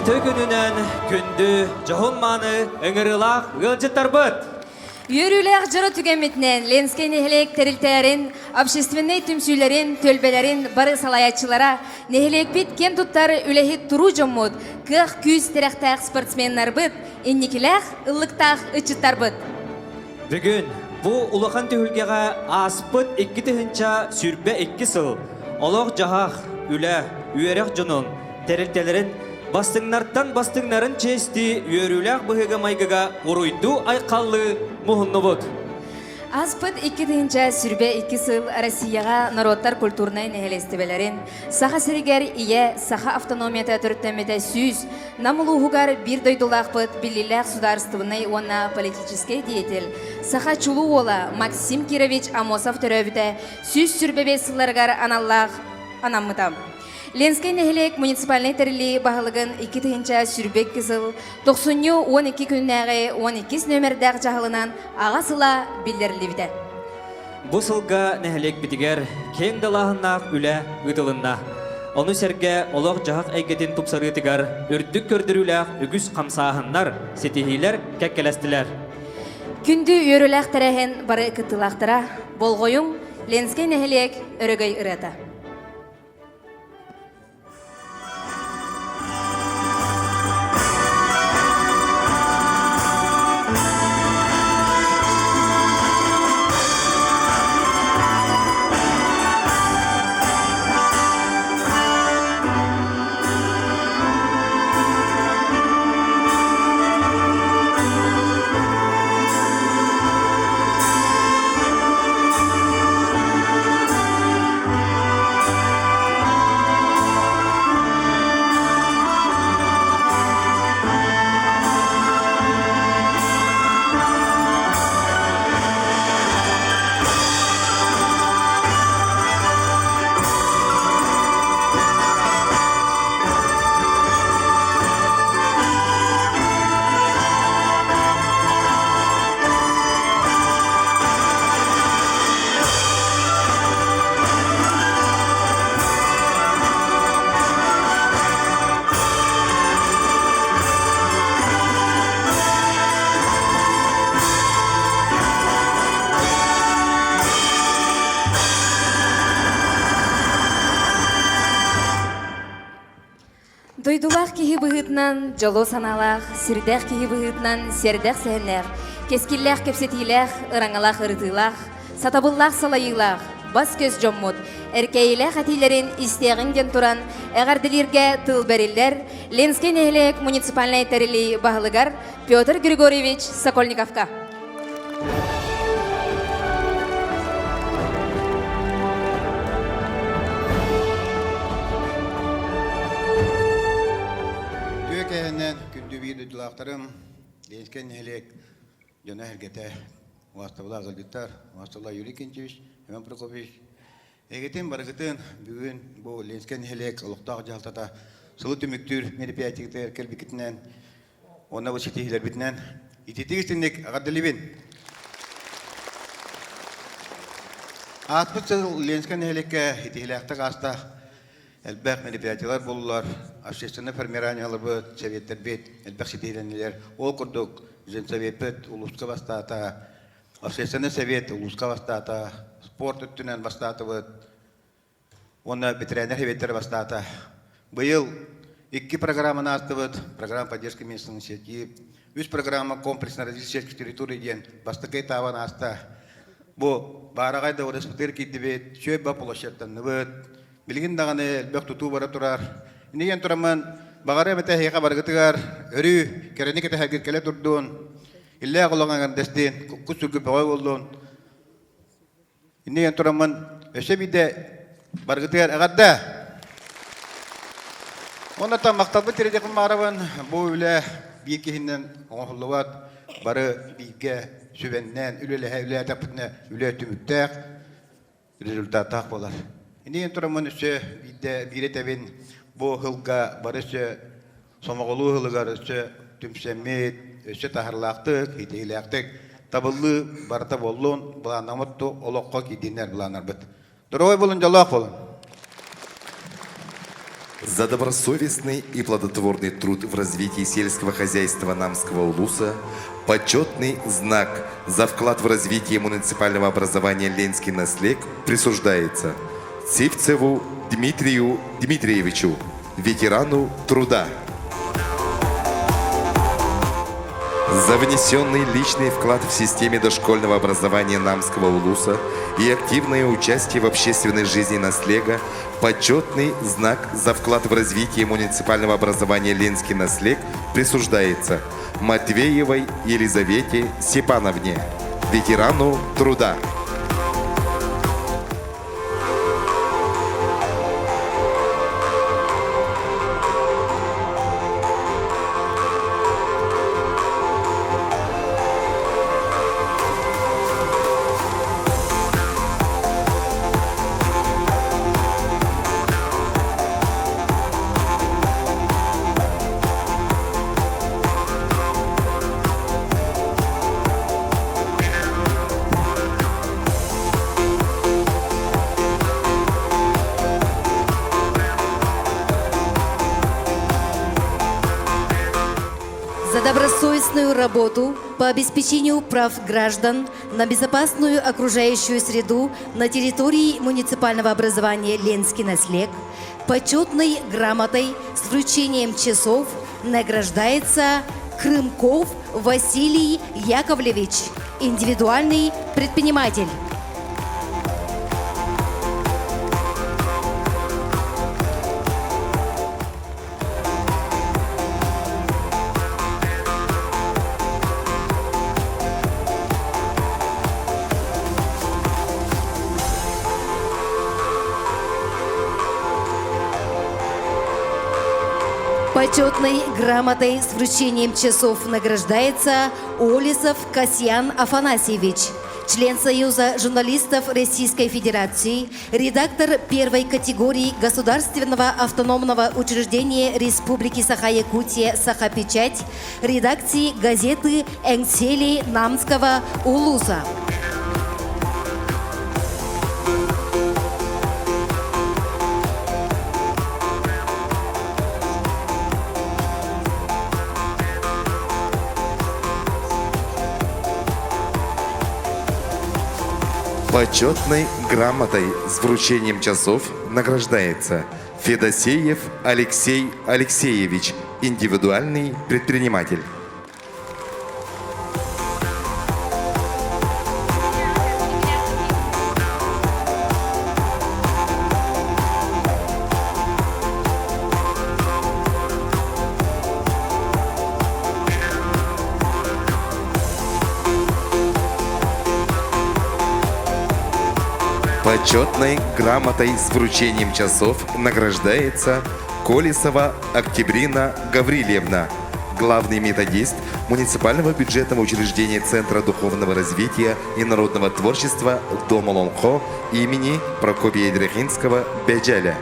Tökününen kündü johunmanı öngürülak ılcıtarbıt. Yürüylek jara tügemitnen Lenskey nehelek terilterin, общественный tümsülerin, tölbelerin, barı salayatçılara nehelek bit kem tuttar ülehi turu jommut, kıh küz terektağ sportsmenler bıt, innikilek ıllıktağ ıçıttar bıt. Bugün bu ulakan tühülgege aspıt iki tühünça sürbe iki sıl. Olaq jahaq, üle, üyerek jonun, teriltelerin bastınların çesti yörülek bıhıga maygıga uruydu aykallı muhunnu bud. Аспыт 2 сүрбе 2 сыл Россияға народтар культурнай нехелестебелерин, саха сиригер ие саха автономията түрттемете сүз, намылуғугар бир дойдулақпыт билилек сударствынай онна политический деятель, саха чулу ола Максим Кирович Амосов төрөбіте сүз сүрбебе сылларгар аналлақ анаммытам. Ленскей нехелек муниципальный терли бағылығын 2 сүрбек кызыл 90-12 күннәғі 12 нөмірдәқ жағылынан аға сыла білдерілі біде. Bu sılga nehелек битигер кең далағынақ үлі ұтылынна. Onu serge olaq jahaq әйгетін тупсарытыгар үрдік көрдіруләқ үгіз қамсағыннар, сетихилер кәккелестілер. Күнді өріләқ тәрәхін бары кытылақтыра, болғойың Ленскей нехелек өрігей ұрата. Дойдулақ кейі бұғытнан жолу саналақ, сірдәқ кейі бұғытнан сердәқ сәнләқ, кескілләқ кепсетиләқ, ыраңалақ ырытылақ, сатабыллақ салайылақ, бас көз жоммут, әркейләқ әтейлерін истеғінген туран, әғарділерге тыл бәрілдер, Ленскей нехелек муниципальный тәрілі бағылығар Петр Григорьевич Сокольниковка. Күнді бейді дұлақтарым, Ленскей нехелек, жона әргеті, уаставыла ғылбеттар, уаставыла Юрий Кенчевич, Иван Прокопич. Егетін барғытын бүгін бұл Ленскей нехелек ұлықтағы жалтата сылы түміктір мероприятиялар кәлбекетінен, оны бұл сетихилер бітінен, итетігістіндік ағадылыбен. Атпыт сыл Ленскей нехелекке итихиләқтік аста әлбәқ мероприятиялар болулар, общественный формированиялар бұд, советтер бет, әлбәқ сетейленелер, ол күрдік, жүзен совет бет, улуска бастата, общественный совет, улуска бастата, спорт үттінен бастаты бұд, оны ветеринар советтер бастата. Бұйыл 2 программаны асты бұд, программа поддержки местных инициатив, 3 программа комплексно развития территории ден, бастықай таван аста. Бұ барағайда республикер кейді бет, шөй ба площадтан бұд, Билгин дағаны әлбәқ тұту бара тұрар. Инеген тұрамын, бағары әмәті әйеға барғытығар, өрі, кәрәні кәті әгір кәлі тұрдуын, ілі ағылыңаған дәстен, күс сүргі бағай болуын. Инеген тұрамын, өсе бейді барғытығар әғадда. Онда мақталбы тередеқін мағарабын, бұл үлі бейкехінен оңғылуат, бары бейге сөбәннен, үлі әтәпітіне үлі түміттәқ, результаттақ болар. Инеген тұрамын үсі биретәбін бұл ғылға бар үсі сомағылу ғылығар үсі түмсәмет, үсі тахырлақтық, хитейлақтық, табылы барта болуын, бұла намытты олыққа кейденер бұланар бұд. Дұрой болын, жалақ болын. За добросовестный и плодотворный труд в развитии сельского хозяйства Намского улуса, почетный знак за вклад в развитие муниципального образования Ленский наследник присуждается Цивцеву Дмитрию Дмитриевичу, ветерану труда. За внесенный личный вклад в системе дошкольного образования Намского улуса и активное участие в общественной жизни наследника почетный знак за вклад в развитие муниципального образования Ленский наследник присуждается Матвеевой Елизавете Степановне, ветерану труда. За добросовестную работу по обеспечению прав граждан на безопасную окружающую среду на территории муниципального образования Ленский наследник почетной грамотой с вручением часов награждается Крымков Василий Яковлевич, индивидуальный предприниматель. Почетной грамотой с вручением часов награждается Олесов Касьян Афанасьевич, член Союза журналистов Российской Федерации, редактор первой категории Государственного автономного учреждения Республики Саха-Якутия «Саха-Печать», редакции газеты «Энгсели» Намского улуса. Почетной грамотой с вручением часов награждается Федосеев Алексей Алексеевич, индивидуальный предприниматель. Почетной грамотой с вручением часов награждается Колесова Октябрина Гаврильевна, главный методист муниципального бюджетного учреждения Центра духовного развития и народного творчества Дома Ломхо имени Прокопия Дрехинского Беджеля.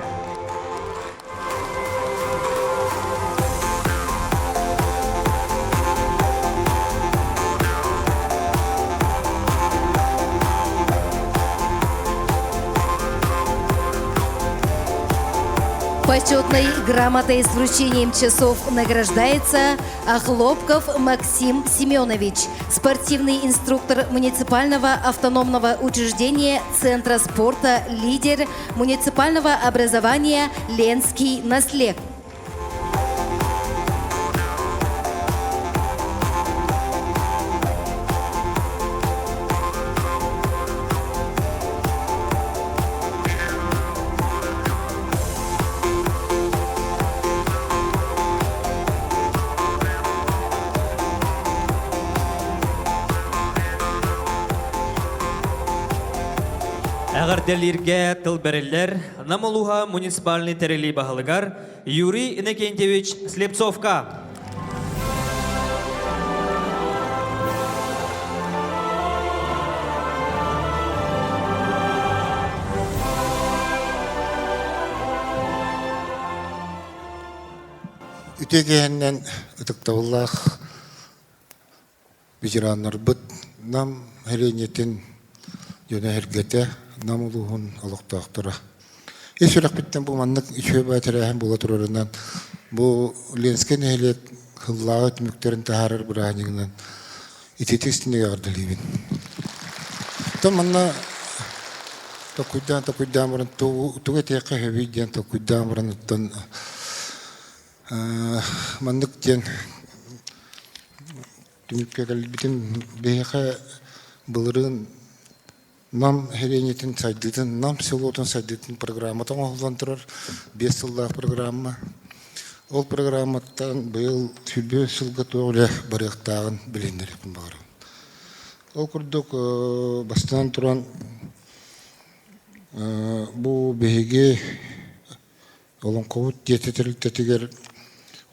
Почетной грамотой с вручением часов награждается Охлопков Максим Семенович, спортивный инструктор муниципального автономного учреждения Центра спорта «Лидер» муниципального образования Ленский наследник. Әгәрдәләргә тыл бәрелләр, намылуха муниципальный терели баһалыгар Юрий Иннокентьевич Слепцовка. Ütегеннен ытыктабыллах ветераннар быт нам хеленетин жона хергете намулуһун олуктаактара Эсүрәк биттен бу маннык үчө баатыраһын була турарынан бу Ленске нәһелек хыллаа өтмүктерин тахарыр бираанигынан итетестине ярдылыбын. Там манна токуйдан баран тугы текка хевиден токуйдан баран оттан маннык тен түмүккө калбитин беха былырын нам херенетин сайдытын, нам селотын сайдытын программатан оғылдан тұрар, 5 жылда программа. Ол программаттан бұл сүлбе сылға тоғылы барықтағын білендерекпін бағырын. Ол күрдік бастан тұран бұл бейге олонқовыт дететірілтетігер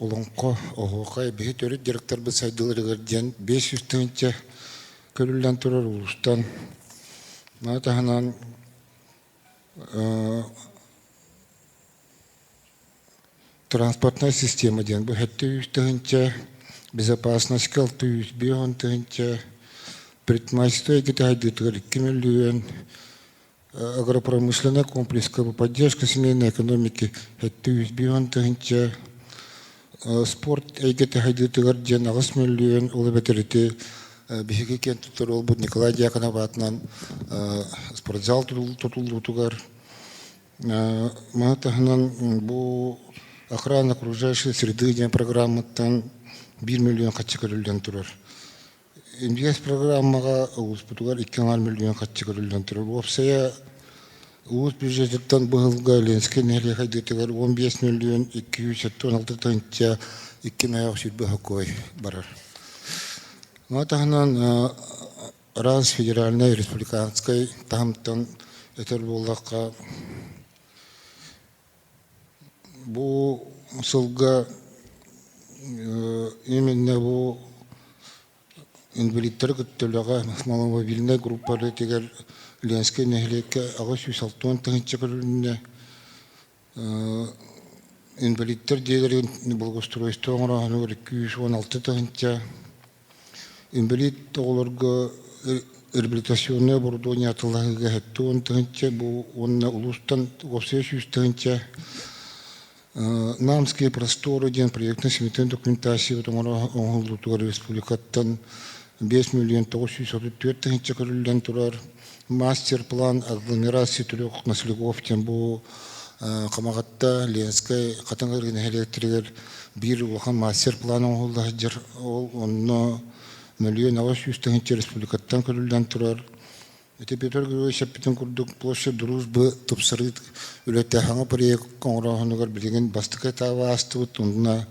олонқо оғуқай бейге төрет директор бұл сайдылырығыр ден 500 тыңынча көрілден тұрар ұлыстан Матаханан транспортная система ден бу хетте үстөгөнчө безопасность калты үстөгөнчө предпринимательство эти хайдытыр 2 миллион агропромышленный комплекс поддержка семейной экономики хетте үстөгөнчө спорт эти хайдытыр ден 9 миллион улыбетерите Бихиги кент tutturul bu Николай Дьяконов атынан спортзал tutuldu тугар. Матаханан бу охрана окружающей среды ден программаттан 1 миллион катчы көрүлдөн турар. Инвест программага уус тугар 2 миллион катчы көрүлдөн турар. Опсая уус бюджеттен быгылга Ленске неле хайдытыгар 15 миллион 216 тынча 2 миллион сүрбө хокой барар. Матаханан раз федеральной республиканской тамтан Этербуллакка бу сылга именно бу инвалидтер көттөлөга мобильный группалар тегер Ленске нехлекке агыс 160 тыгынча көрүнүнө инвалидтер дедерин благоустройство оңораны 216 тыгынча инвалид оларга реабилитационное оборудование атылыгы хеттон тынча бу онна улустан обсессию тынча намские просторы ден проектный сметен документация томара оңолдутугар республикаттан 5 миллион 944 тынча көрүлдөн турар мастер план агломерации түрөк наслегов тен бу камагатта Ленская катаңгыргын электригер бир улахан мастер план оңолдажыр ол онно миллион 900 республикаттан көрүлдөн турар. Эти Петр Григорьевич Шапитин курдук площадь дружбы тупсырыт үлөтө хаңа проект коңрохонугар билген бастыка таба астыбыт ундуна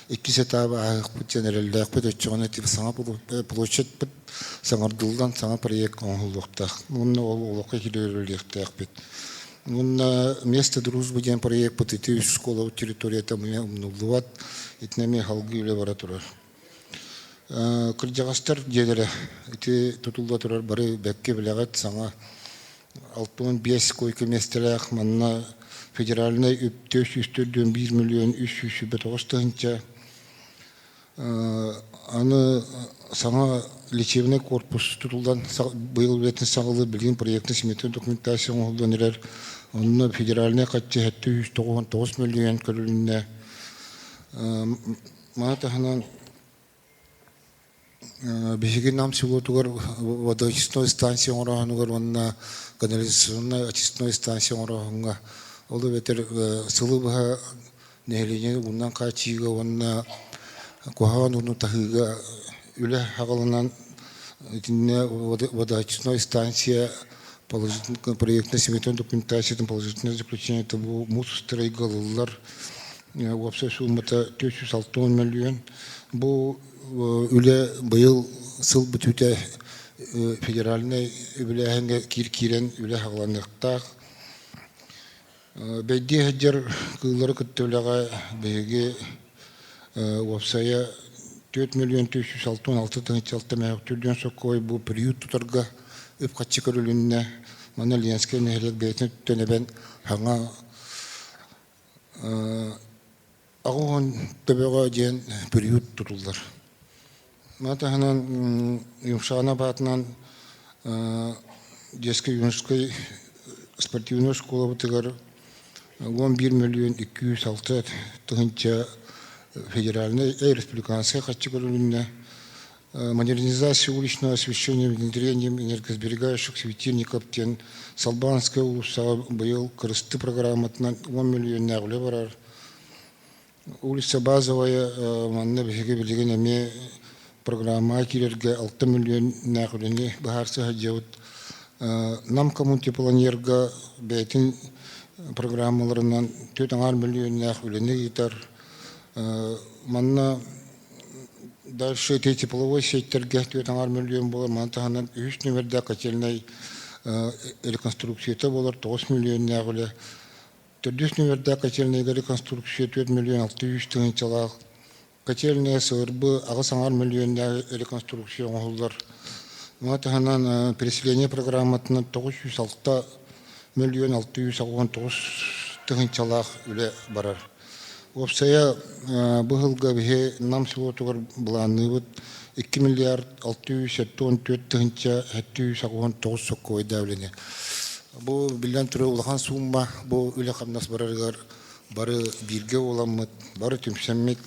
2 таба агык генералдак пөтөчөгөнө тип саңа площадь бит саңардылдан саңа проект коңулуктак. Мунна ол олокка килерөлектак бит. Мунна место дружбы деген проект бит школа территорията мнулуват итнеме халгы үлө бара турар. Кырджагастар дедере ити тутулда турар бары бекке билегат саңа 65 койка местелек манна федеральный үптөшүстөрдөн 1 миллион 309 тынча аны саңа лечебный корпус тутулдан быйыл бетин сагылы билген проектный сметный документация оңолдонер онны федеральный катчы 199 миллион көрүлүнө матаханан Бехиген нам селотугар водоочистной станция оңорохонугар онна канализационной очистной станция оңорохонга олы бетер сылыбыха нехелене уннан качига онна кухан уну тахыга үле хагалынан итинне водоочистной станция положительный проектный сметной документациятын положительное заключение это бу мусустырай галылар вообще суммата 406 миллион бу үле быйыл сыл бүтүтэ федеральный үлэхэнгэ кирен үлэ хагланныктак бэдди хаджар кыллары көттөлөга бэге вапсая 4 миллион 366 тыңчалты мәктүлдөн сокой бу приют тутарга өп качы көрүлүнне мана Ленске нехлек бетин төнебен хаңа агон төбөгө ден приют турулдар. Матаханан Юмшана батнан детской юношеской спортивной школы бутыгар 11 миллион 206 тыгынча федеральный и республиканская категория модернизация уличного освещения внедрением энергосберегающих светильников тен Салбанская улуса был крысты программатна 1 миллион нәгъле барар. Улица базовая манна беге билеген эме программа кирерге 6 миллион нәгълене бахарса хаҗут. Нам коммунити планерга бетин программаларынан 4 миллион нәгълене гитар. Манна дальше эти тепловой сеттерге 4 миллион болар. Мантаханан 3 номерда котельной реконструкцияты болар 9 миллион нәгъле. 4 номерда котельной реконструкция 4 миллион 600 тыгынчалак. Котельная сырбы 9 миллион реконструкция олдар. Мантаханан переселение программатына 906 миллион 699 тыгынчалак үле барар. Опсая быһылга бе нам сылотугар бланы 2 миллиард 674 тыгынча 799 соккой давлене. Бу билен туры улахан сумма бу үле камнас бараргар бары бирге оламыт бары түмсәммек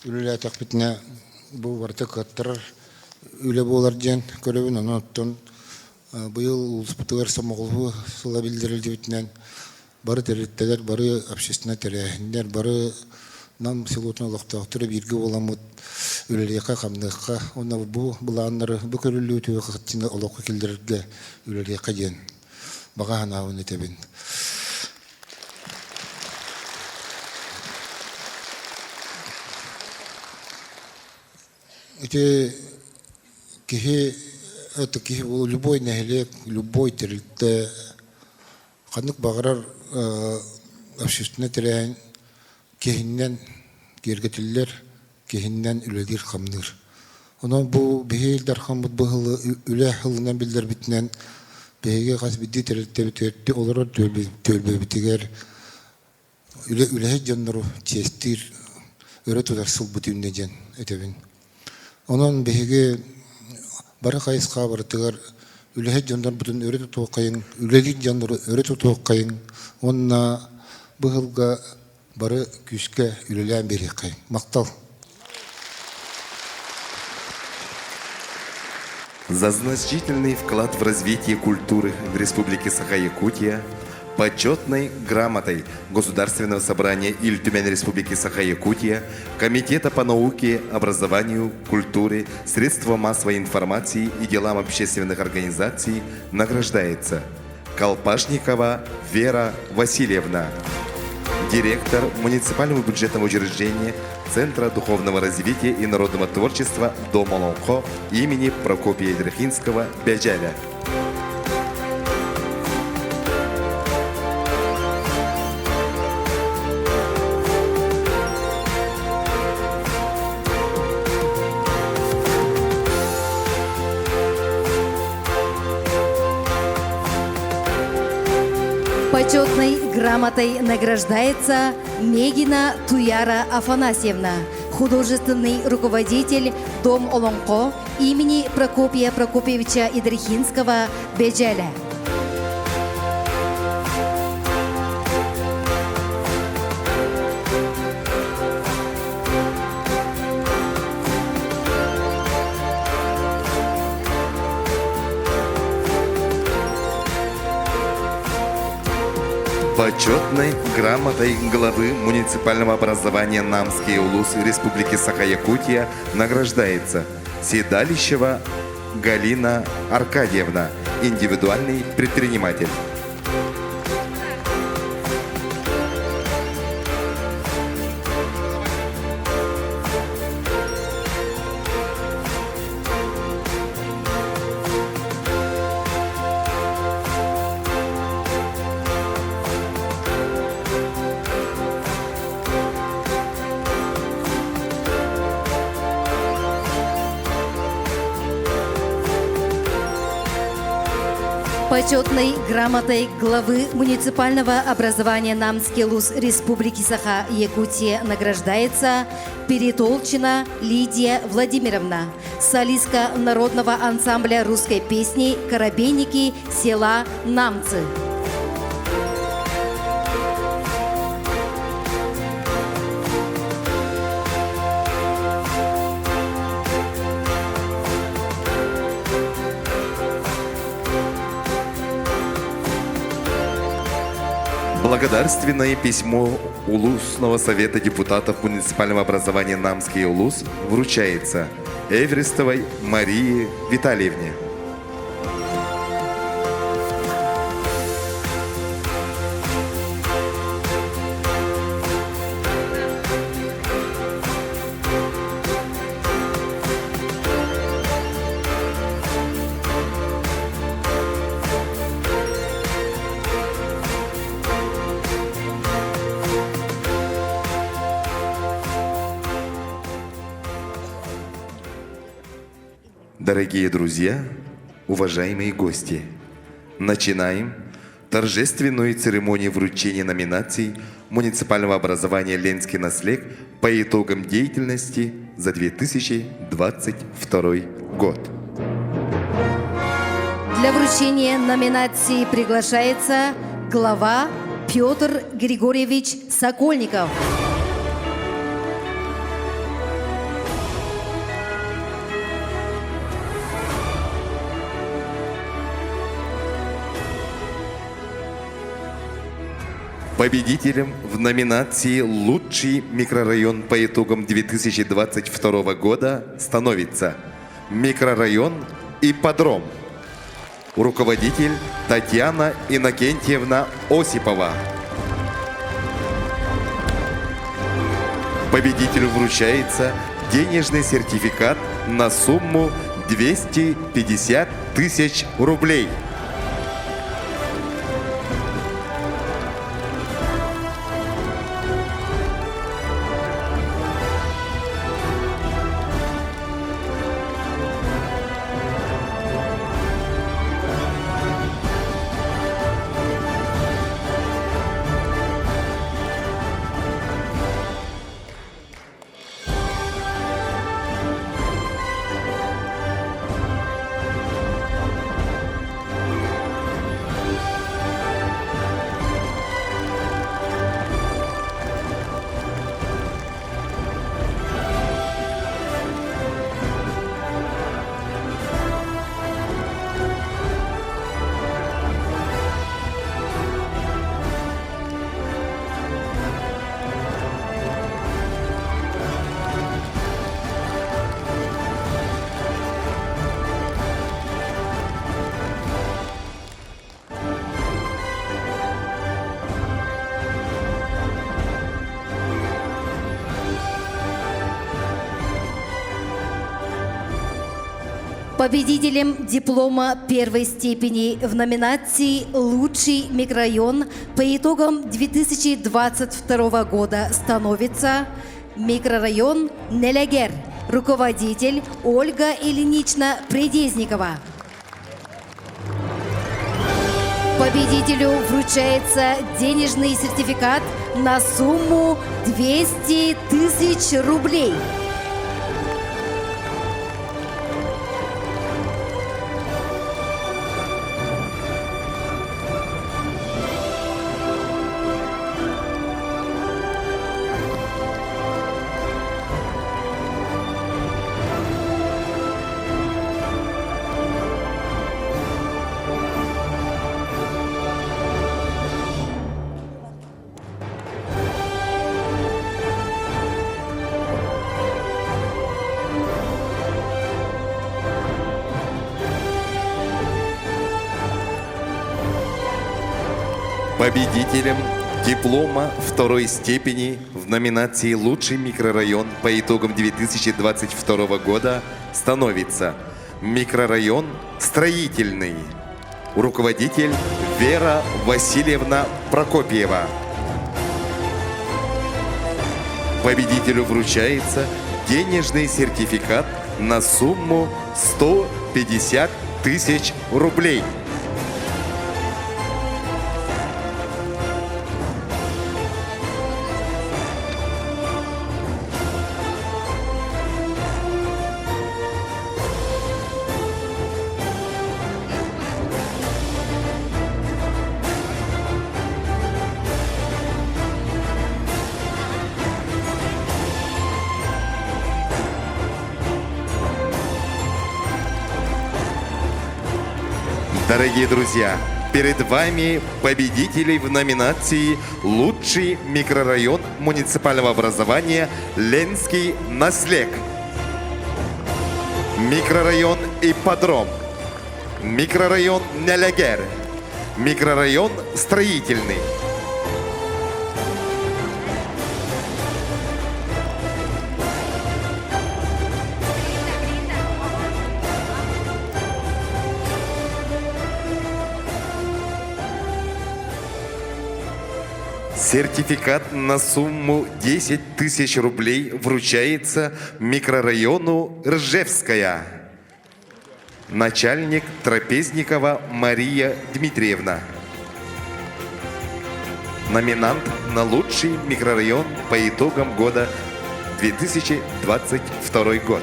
үле такбитне бу барты каттыр үле болар ден көрөбүн оноттон быйыл улспутугар самоголу сыла билдирилди битнен бары территтелер, бары общественный территория, бары нам селотна лохтактыры бирге боламыт үлелека камныкка, онна бу буланнары бу көрүлүү түбө кытчына олокко келдирге үлелека ден. Бага ханабын этебин. Эти кихи любой нехлек, любой территория Ханнык багырар общественный территория кехиннен кергетиллер кехиннен үледир камныр. Онон бу бехилдер хамбут быгылы үле хылынан билдер битнен беге кас бидди территория олорор төлбө битигер үле жанныру честир өрө тудар сыл бутүнне жен этебин. Онон беге бара кайыска бартыгар үлеһе жандар бүтүн өрөтө тоокайын, үлелик жандар өрөтө тоокайын, онна быһылга бары күскә үлелән берекай. Мактал. За значительный вклад в развитие культуры в Республике Саха-Якутия почетной грамотой Государственного собрания Иль-Тюмень Республики Саха-Якутия, Комитета по науке, образованию, культуре, средствам массовой информации и делам общественных организаций награждается Колпашникова Вера Васильевна, директор муниципального бюджетного учреждения Центра духовного развития и народного творчества Дом Олонхо имени Прокопия Идрахинского Бяджаля. Почетной грамотой награждается Мегина Туяра Афанасьевна, художественный руководитель Дом Олонхо имени Прокопия Прокопьевича Идрахинского Бяджаля. Почетной грамотой главы муниципального образования Намский улус Республики Саха-Якутия награждается Седалищева Галина Аркадьевна, индивидуальный предприниматель. Почетной грамотой главы муниципального образования Намский улус Республики Саха-Якутия награждается Перетолчина Лидия Владимировна, солистка народного ансамбля русской песни «Коробейники» села Намцы. Благодарственное письмо Улусного совета депутатов муниципального образования Намский Улус вручается Эверестовой Марии Витальевне. Дорогие друзья, уважаемые гости, начинаем торжественную церемонию вручения номинаций муниципального образования «Ленский наслег» по итогам деятельности за 2022 год. Для вручения номинации приглашается глава Петр Григорьевич Сокольников. Победителем в номинации «Лучший микрорайон по итогам 2022 года» становится микрорайон «Ипподром». Руководитель Татьяна Иннокентьевна Осипова. Победителю вручается денежный сертификат на сумму 250 тысяч рублей. Победителем диплома первой степени в номинации «Лучший микрорайон» по итогам 2022 года становится микрорайон Нелегер, руководитель Ольга Ильинична Предезникова. Победителю вручается денежный сертификат на сумму 200 тысяч рублей. Победителем диплома второй степени в номинации «Лучший микрорайон» по итогам 2022 года становится микрорайон «Строительный». Руководитель Вера Васильевна Прокопьева. Победителю вручается денежный сертификат на сумму 150 тысяч рублей. Дорогие друзья, перед вами победители в номинации «Лучший микрорайон муниципального образования Ленский наслег». Микрорайон Ипподром, микрорайон Нелегер, микрорайон Строительный. Сертификат на сумму 10 тысяч рублей вручается микрорайону Ржевская. Начальник Трапезникова Мария Дмитриевна. Номинант на лучший микрорайон по итогам года 2022 год.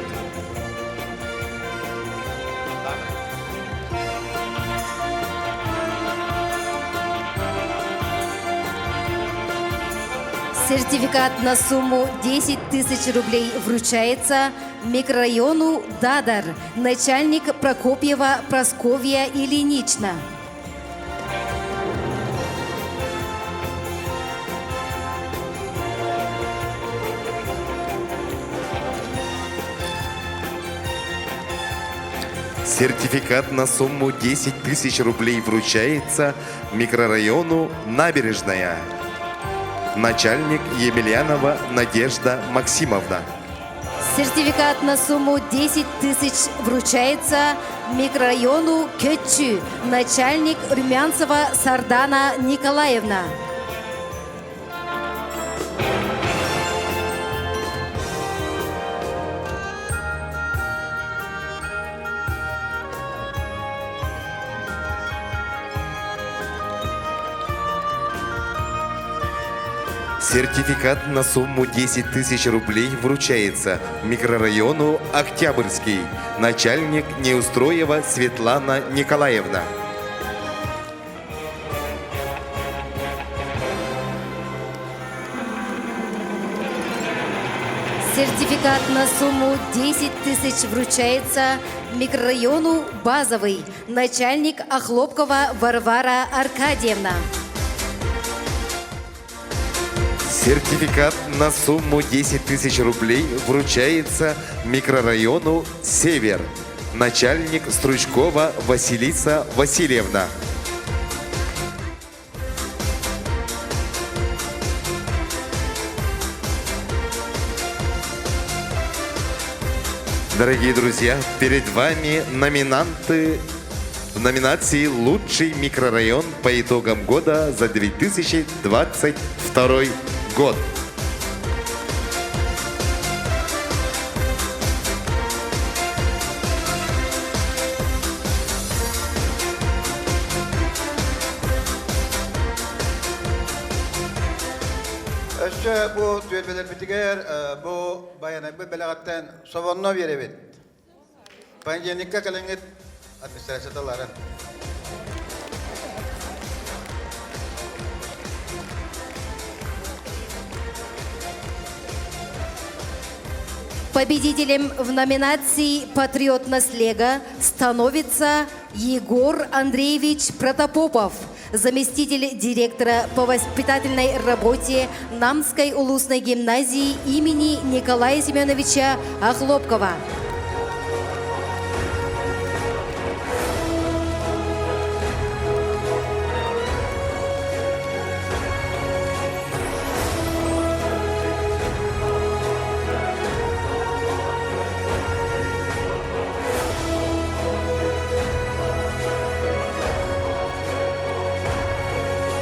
Сертификат на сумму 10 тысяч рублей вручается микрорайону Дадар, начальник Прокопьева Просковья Ильинична. Сертификат на сумму 10 тысяч рублей вручается микрорайону Набережная. Начальник Емельянова Надежда Максимовна. Сертификат на сумму 10 тысяч вручается микрорайону Кетчу, начальник Румянцева Сардана Николаевна. Сертификат на сумму 10 тысяч рублей вручается микрорайону Октябрьский, начальник Неустроева Светлана Николаевна. Сертификат на сумму 10 тысяч вручается микрорайону Базовый, начальник Охлопкова Варвара Аркадьевна. Сертификат на сумму 10 тысяч рублей вручается микрорайону Север, начальник Стручкова Василиса Васильевна. Дорогие друзья, перед вами номинанты в номинации «Лучший микрорайон по итогам года за 2022 год». Öşçe bu tüyelbeler bitiger, bu bayanakbı belagatten sovonno verevit. Panjenikka kalengit administrasiyadaların. Победителем в номинации «Патриот наслега» становится Егор Андреевич Протопопов, заместитель директора по воспитательной работе Намской улусной гимназии имени Николая Семеновича Охлопкова.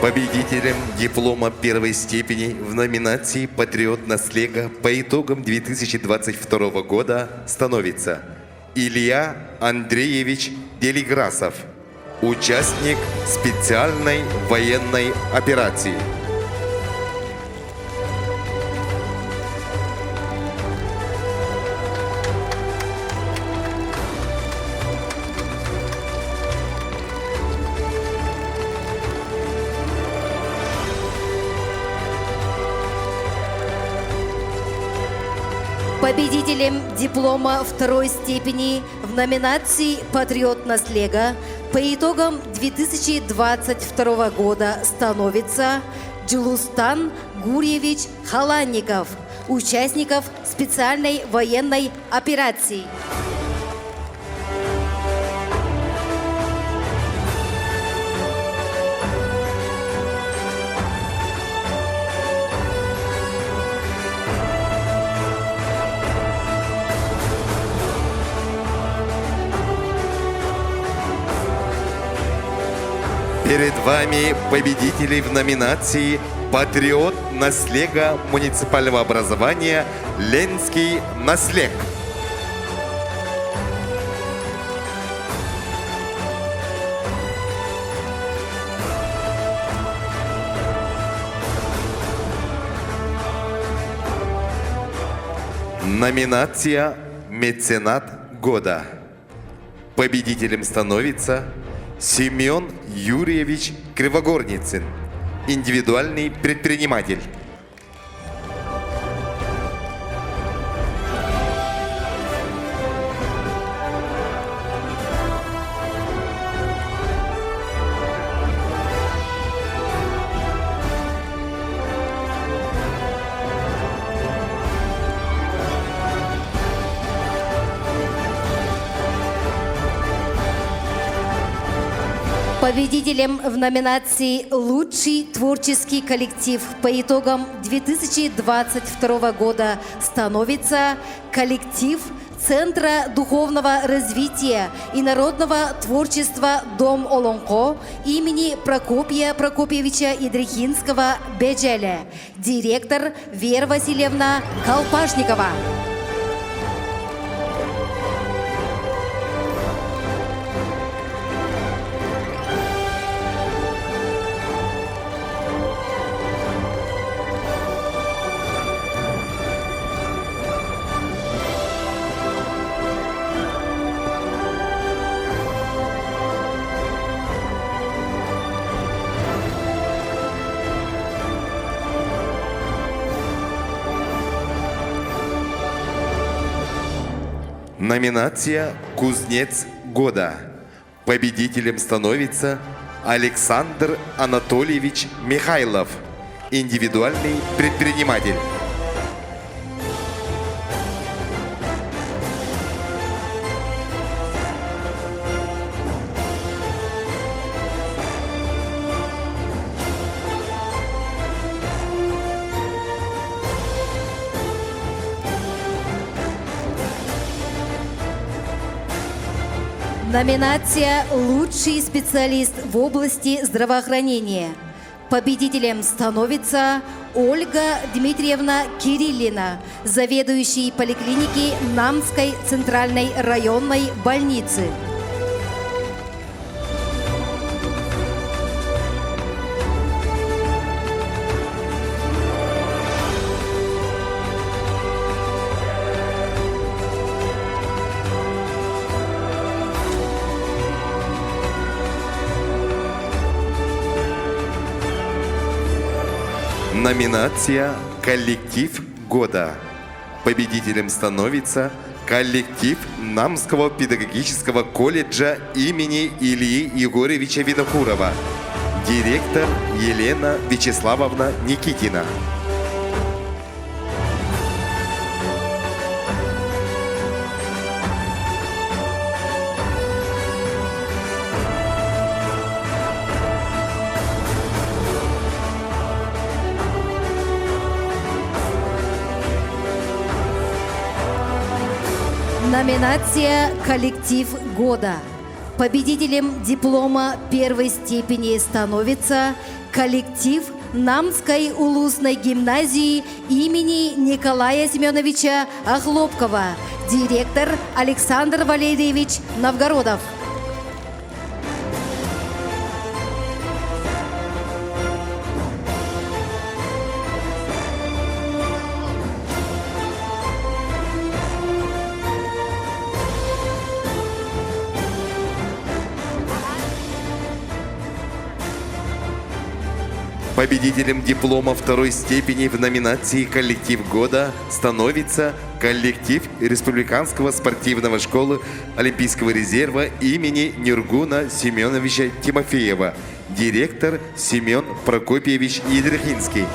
Победителем диплома первой степени в номинации «Патриот наслега» по итогам 2022 года становится Илья Андреевич Делиграсов, участник специальной военной операции. Победителем диплома второй степени в номинации «Патриот Наслега» по итогам 2022 года становится Джилустан Гурьевич Халанников, участников специальной военной операции. Перед вами победители в номинации «Патриот Наслега муниципального образования Ленский Наслег». Номинация «Меценат года». Победителем становится Семен Юрьевич Кривогорницын, индивидуальный предприниматель. Победителем в номинации «Лучший творческий коллектив» по итогам 2022 года становится коллектив Центра духовного развития и народного творчества «Дом Олонко» имени Прокопия Прокопьевича Идрихинского Беджеля, директор Вера Васильевна Колпашникова. Номинация «Кузнец года». Победителем становится Александр Анатольевич Михайлов, индивидуальный предприниматель. Номинация «Лучший специалист в области здравоохранения». Победителем становится Ольга Дмитриевна Кириллина, заведующий поликлиники Намской центральной районной больницы. Номинация «Коллектив года». Победителем становится коллектив Намского педагогического колледжа имени Ильи Егоровича Винокурова, директор Елена Вячеславовна Никитина. Номинация «Коллектив года». Победителем диплома первой степени становится коллектив Намской улусной гимназии имени Николая Семеновича Охлопкова, директор Александр Валерьевич Новгородов. Победителем диплома второй степени в номинации «Коллектив года» становится коллектив Республиканского спортивного школы Олимпийского резерва имени Нюргуна Семеновича Тимофеева, директор Семен Прокопьевич Едрихинский.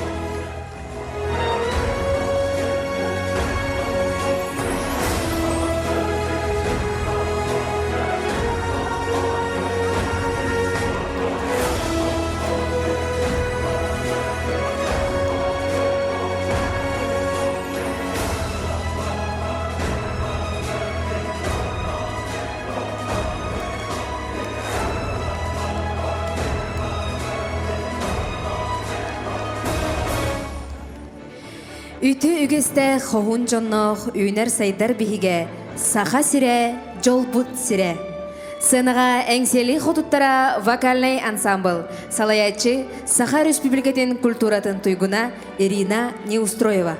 Үті үгесті хоғын жоннық үйнер сайдар біхіге, саха сире, жолбут сире. Сынаға әңселі хотуттара вокальный ансамбл, салаячы Саха Республикатын культуратын туйгуна Ирина Неустроева.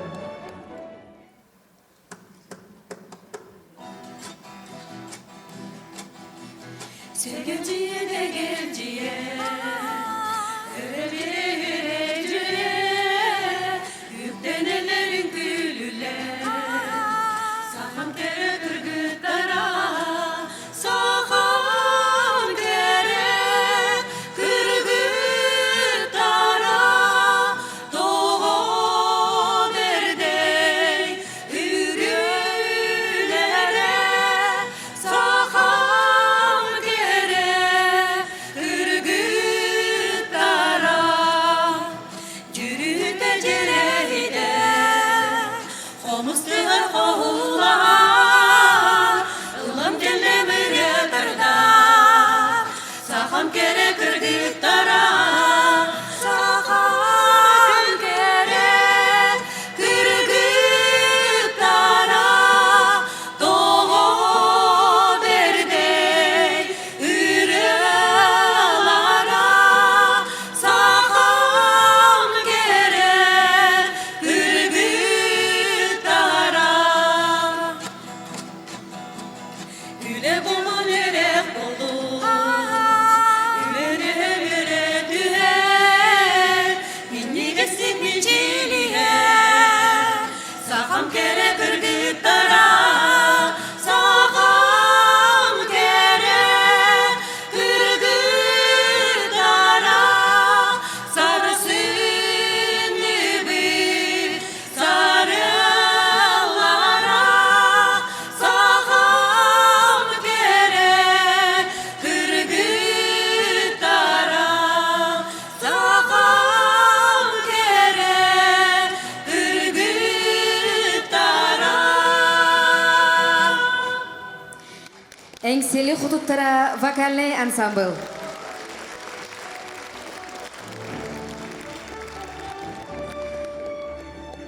Әңселі хотуттара вокальный ансамбл.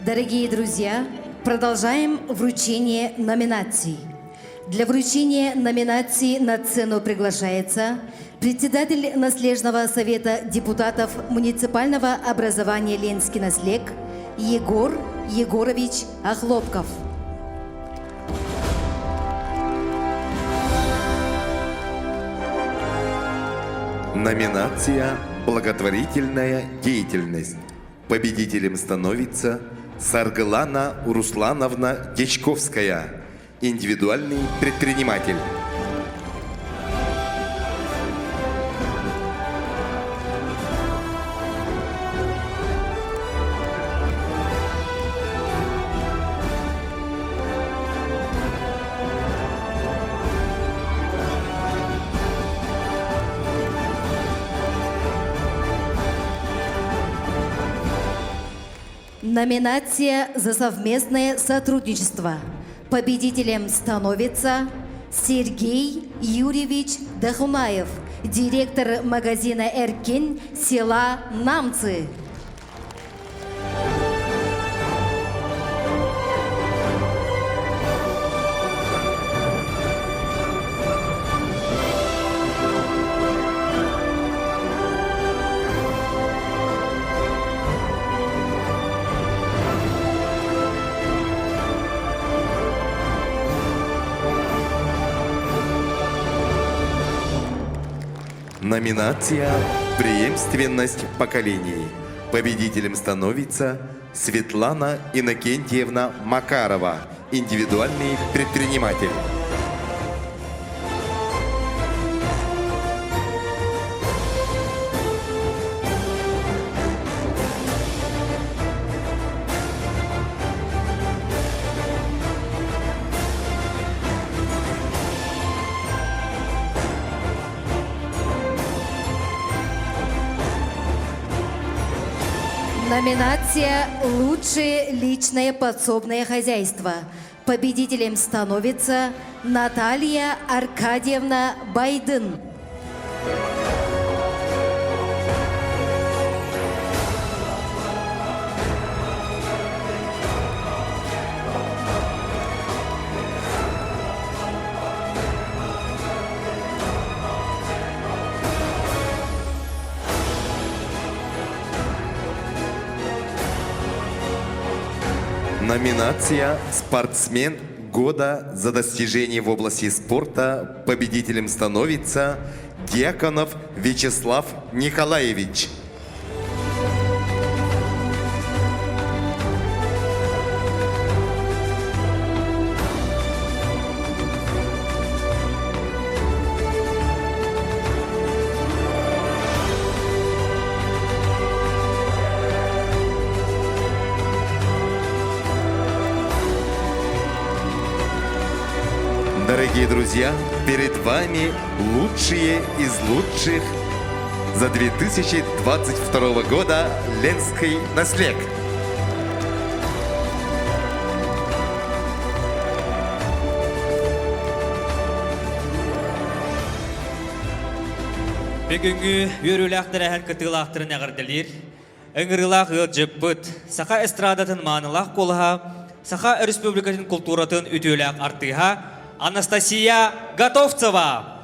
Дорогие друзья, продолжаем вручение номинаций. Для вручения номинаций на сцену приглашается председатель Наследного совета депутатов муниципального образования Ленский наслег Егор Егорович Охлопков. Номинация «Благотворительная деятельность». Победителем становится Саргылана Руслановна Дечковская, индивидуальный предприниматель. Номинация за совместное сотрудничество. Победителем становится Сергей Юрьевич Дахунаев, директор магазина «Эркин» села Намцы. Номинация «Преемственность поколений». Победителем становится Светлана Иннокентьевна Макарова, индивидуальный предприниматель. Номинация «Лучшее личное подсобное хозяйство». Победителем становится Наталья Аркадьевна Байден. Номинация «Спортсмен года за достижения в области спорта». Победителем становится Дьяконов Вячеслав Николаевич. Дорогие друзья, перед вами лучшие из лучших за 2022 года Ленский наслег. Бүгүнгү үйрүләктер әһәл кытылактырын әгәрделер. Өңгырлак ылжыппыт, саха эстрадатын манылак колха, саха республикатын культуратын үтүләк артыха Анастасия Готовцева.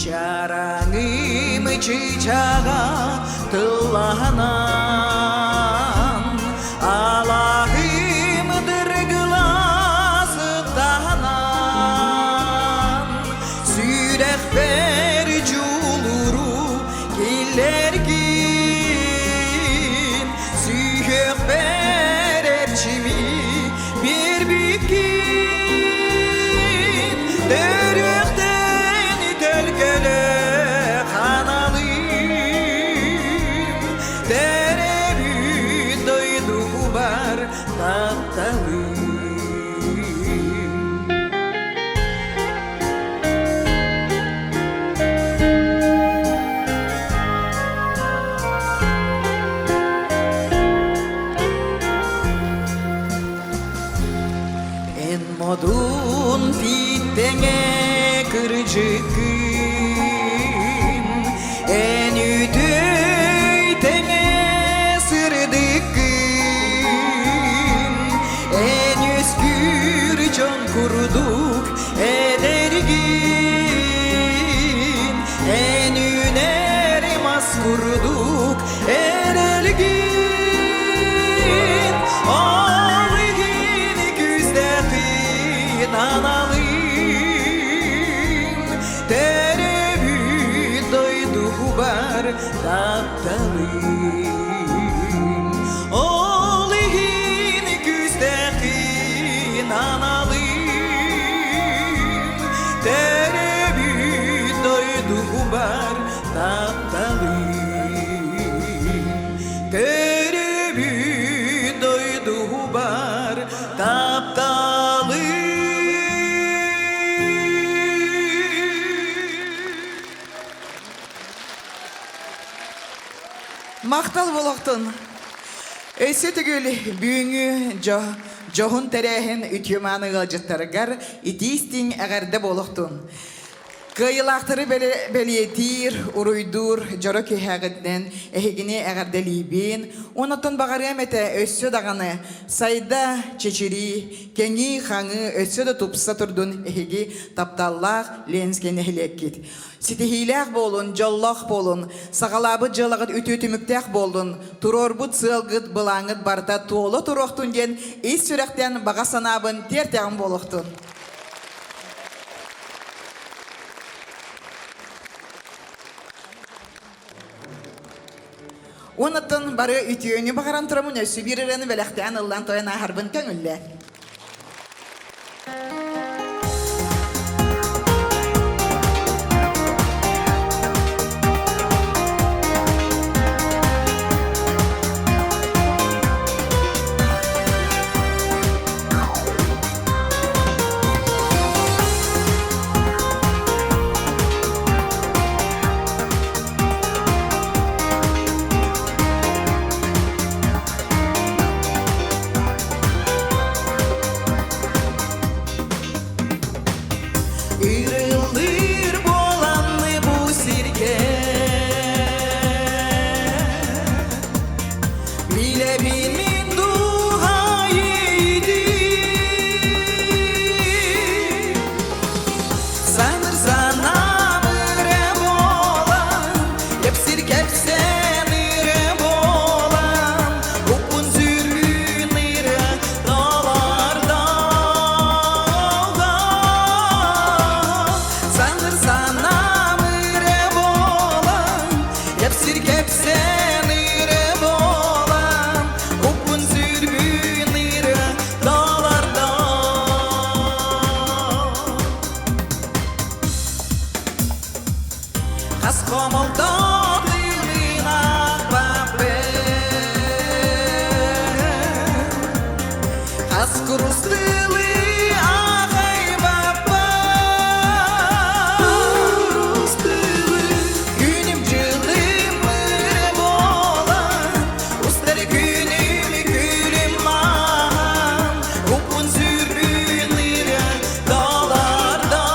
Çarağım çiçeğe tıllanan Allah'ımdır glasıdanan Sürek ver culuru killergin Sürek ver erçimi bir bikin Dörükten itelgele En modun pitene kırcıkın En üdüytene sırdıkın En yüzgür can kurduk edergin En üner mas kurduk erelgin Ağlayın güzdetin analım Terebi doydu bar taptalım Ağlayın güzdetin analım Мақтал болуқтын. Өсі түгіл бүйіңі жоғын тәрәхін үтеманы ғалжыттарығар итистің әғәрді болуқтын. Кыйылақтыры бәлиетир, уруйдур, жоро күйәғідден әхегіне әғәрделейбен. Онытын бағары әмәті өссі дағаны сайда чечери, кәңі қаңы өссі да тұпса тұрдың әхеге тапталлақ ленскен әхілеккет. Ситихилях болун, жоллах болун, сағалабы жылағыд үті-үтіміктәк болун, турорбут сылғыд бұлаңыд барда туолы тұроқтun ден, ес сүрәқтен баға санабын тертәғын болуқтun. Онытын бары үтіөні бағаран тұрамын өсі біріріні бәліқтен ұллан тойын ағарбын көңілі. Ürülür bolanlı bu sirke, bile bilmin duhayıydı. Sanırsan amire bolan, hep sirkepse mire bolan, upun zürgünlere dağlarda. Sanırsan amire bolan, hep sirkepse mire bolan, upun zürgünlere dağlarda. Kas komulda dilin akbabe, kas kurustili ağay baba. Günüm cılım mire bolan, ustari günüm gülüm mahan, upun zürgünlere dağlarda.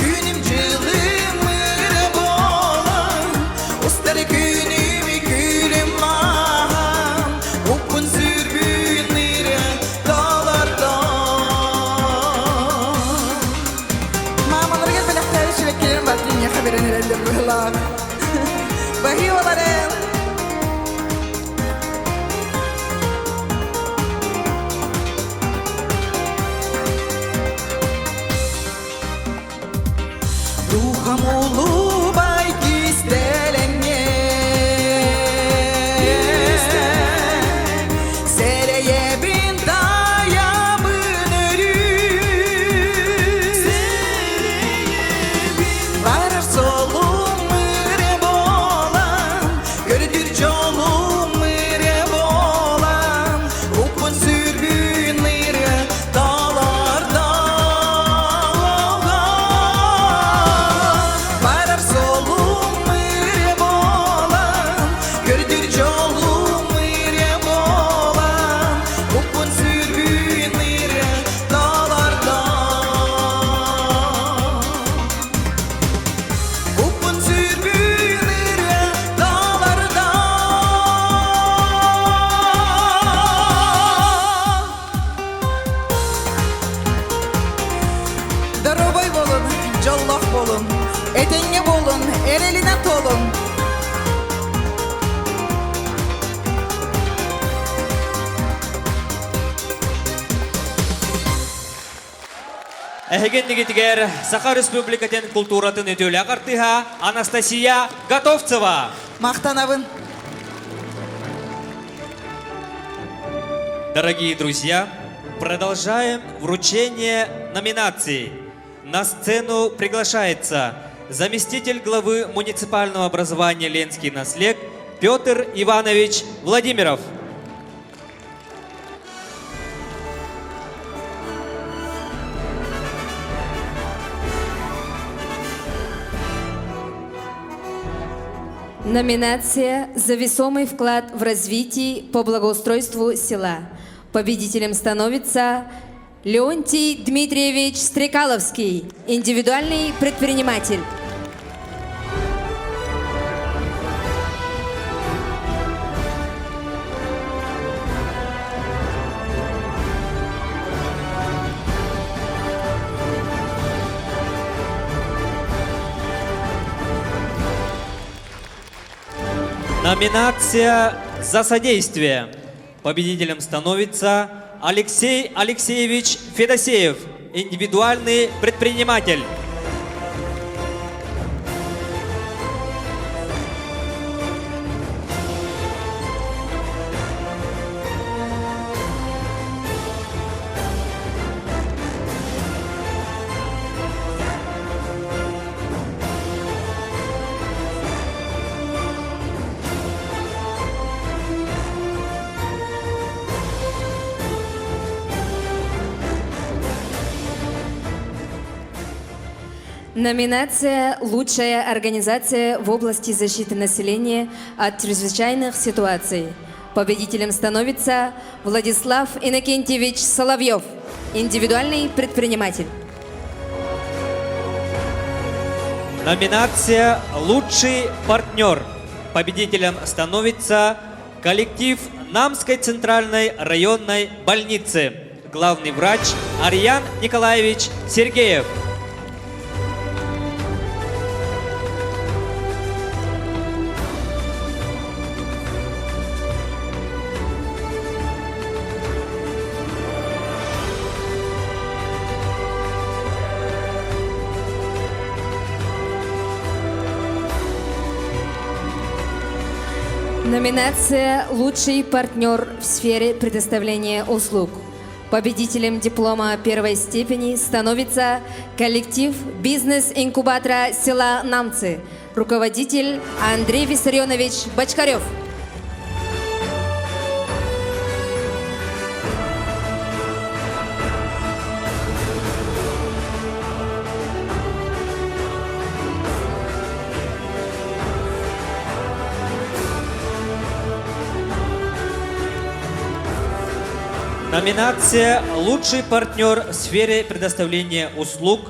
Günüm cılım mire bolan, ustari günüm gülüm mahan, upun zürgünlere dağlarda. Mamalar gel belakları şireklerim var dünya haberini elden bıhlar. Bahi olarım. Ruham ulu bay gizdelenge, sereye bin dayabın örü, varar solum mire bolan, gördür colum mire bolan, upun sürgünlere dağlarda. Varar solum mire bolan, gördür colum mire bolan, upun sürgünlere dağlarda. Upun sürgünlere dağlarda. Darobay bolun, jolloh bolun, etenge bolun, ereline tolun. Әхеген негетігер Саха Республикатын культуратын өтеулі ағартыға Анастасия Готовцева. Мақтанабын. Дорогие друзья, продолжаем вручение номинаций. На сцену приглашается заместитель главы муниципального образования «Ленский наслег» Петр Иванович Владимиров. Номинация «За весомый вклад в развитие по благоустройству села». Победителем становится Леонтий Дмитриевич Стрекаловский, индивидуальный предприниматель. Номинация «За содействие». Победителем становится Алексей Алексеевич Федосеев, индивидуальный предприниматель. Номинация «Лучшая организация в области защиты населения от чрезвычайных ситуаций». Победителем становится Владислав Иннокентьевич Соловьев, индивидуальный предприниматель. Номинация «Лучший партнер». Победителем становится коллектив Намской центральной районной больницы. Главный врач Арьян Николаевич Сергеев. Номинация «Лучший партнер в сфере предоставления услуг». Победителем диплома первой степени становится коллектив бизнес-инкубатора села Намцы, руководитель Андрей Виссарионович Бочкарев. Номинация «Лучший партнер в сфере предоставления услуг».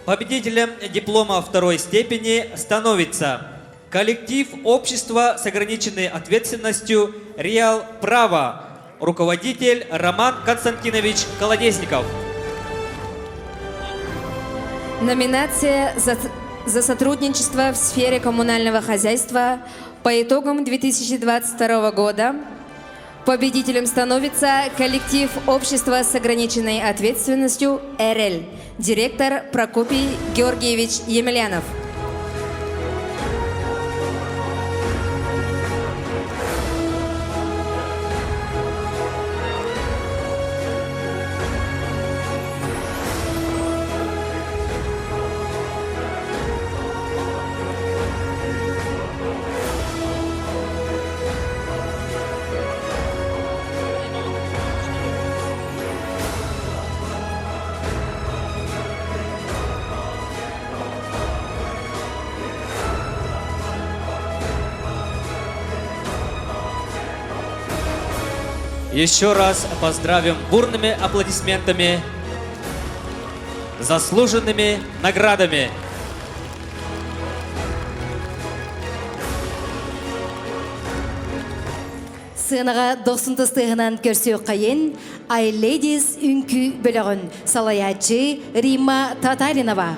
Победителем диплома второй степени становится коллектив общества с ограниченной ответственностью «Реал Право», руководитель Роман Константинович Колодезников. Номинация «За сотрудничество в сфере коммунального хозяйства» по итогам 2022 года. Победителем становится коллектив общества с ограниченной ответственностью «РЛ», директор Прокопий Георгиевич Емельянов. Еще раз поздравим бурными аплодисментами, заслуженными наградами. Сынаға досынтыстығынан көрсеу қайын, I Ladies үнкі бөлігін салаячы Римма Татаринова.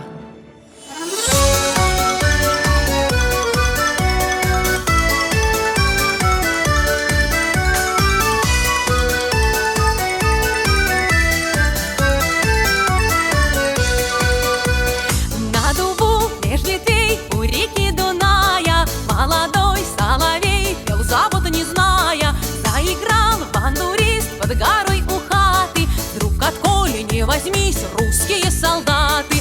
На дубу меж ветвей у реки Дуная молодой соловей пел завод не зная. Заиграл бандурист под горой у хаты. Вдруг отколи не возьмись русские солдаты.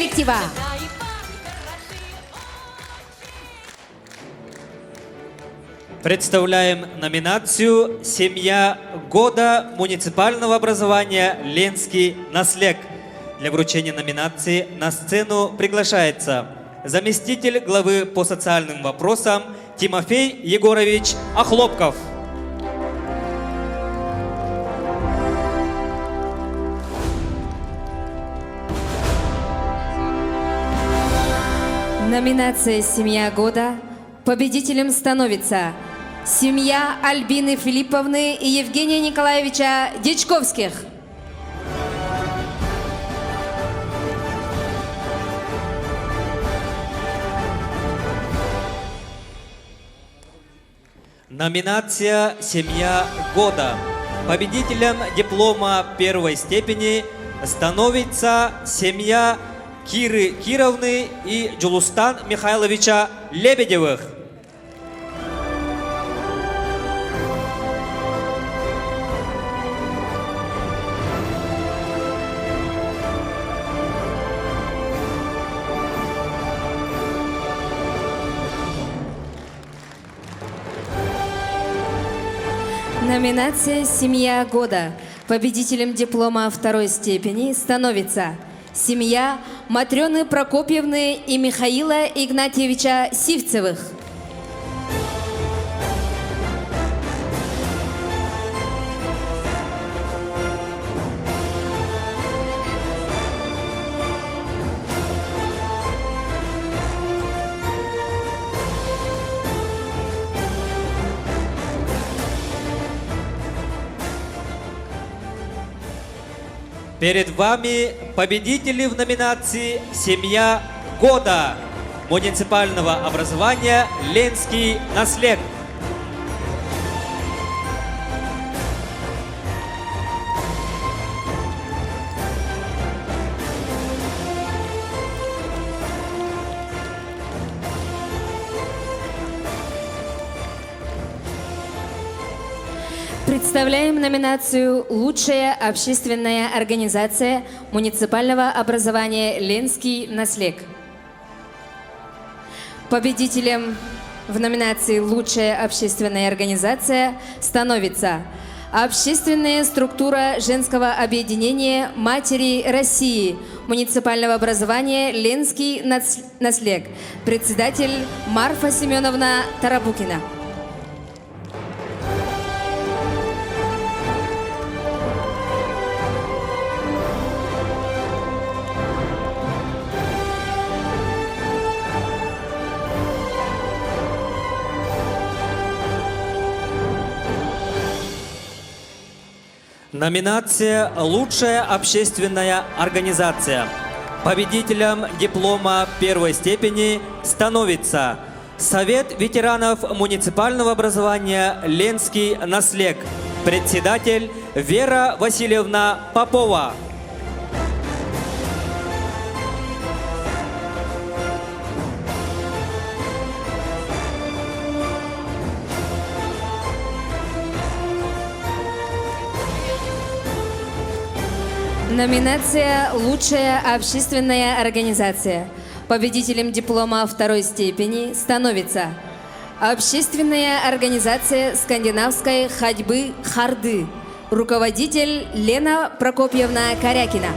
коллектива. Представляем номинацию «Семья года муниципального образования Ленский наслег». Для вручения номинации на сцену приглашается заместитель главы по социальным вопросам Тимофей Егорович Охлопков. Номинация «Семья года». Победителем становится семья Альбины Филипповны и Евгения Николаевича Дичковских. Номинация «Семья года». Победителем диплома первой степени становится семья Киры Кировны и Джулустан Михайловича Лебедевых. Номинация «Семья года». Победителем диплома второй степени становится семья Матрёны Прокопьевны и Михаила Игнатьевича Сивцевых. Перед вами победители в номинации «Семья года» муниципального образования Ленский наслег. Представляем номинацию «Лучшая общественная организация муниципального образования Ленский наслег». Победителем в номинации «Лучшая общественная организация» становится общественная структура женского объединения «Матери России» муниципального образования Ленский наслег. Председатель Марфа Семеновна Тарабукина. Номинация «Лучшая общественная организация». Победителем диплома первой степени становится Совет ветеранов муниципального образования Ленский наслег. Председатель Вера Васильевна Попова. Номинация «Лучшая общественная организация». Победителем диплома второй степени становится общественная организация скандинавской ходьбы «Харды». Руководитель Лена Прокопьевна Корякина.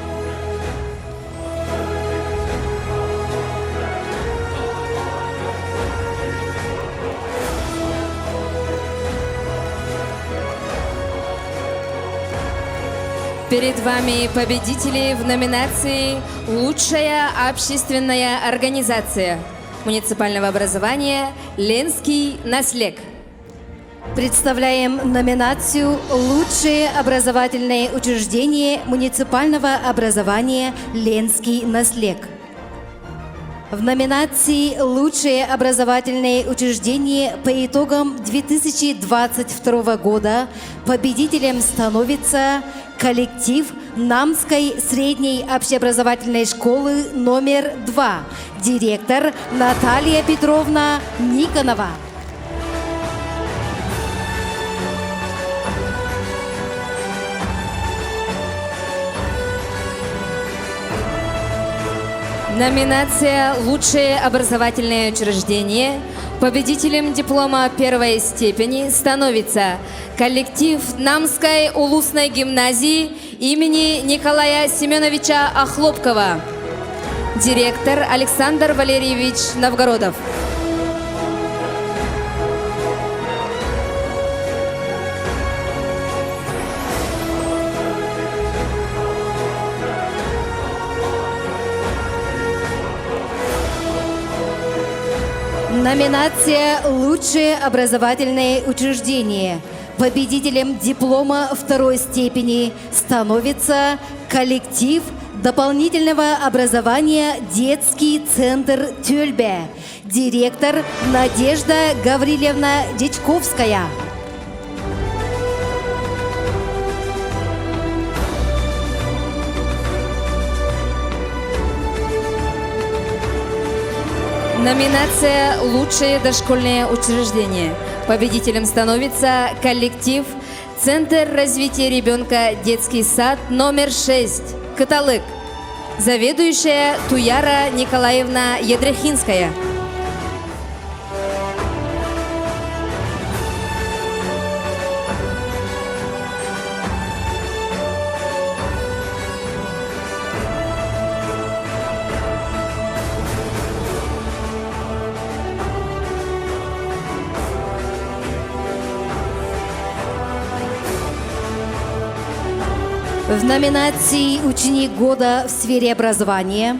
Перед вами победители в номинации «Лучшая общественная организация муниципального образования Ленский наслег». Представляем номинацию «Лучшее образовательное учреждение муниципального образования Ленский наслег». В номинации «Лучшее образовательное учреждение» по итогам 2022 года победителем становится коллектив Намской средней общеобразовательной школы номер 2, директор Наталья Петровна Никонова. Номинация «Лучшее образовательное учреждение». Победителем диплома первой степени становится коллектив Намской улусной гимназии имени Николая Семеновича Охлопкова. Директор Александр Валерьевич Новгородов. Номинация «Лучшее образовательное учреждение». Победителем диплома второй степени становится коллектив дополнительного образования «Детский центр Тюльбе». Директор Надежда Гаврилевна Дечковская. Номинация «Лучшее дошкольное учреждение». Победителем становится коллектив Центр развития ребенка детский сад номер 6 Каталык. Заведующая Туяра Николаевна Ядрехинская. В номинации «Ученик года в сфере образования»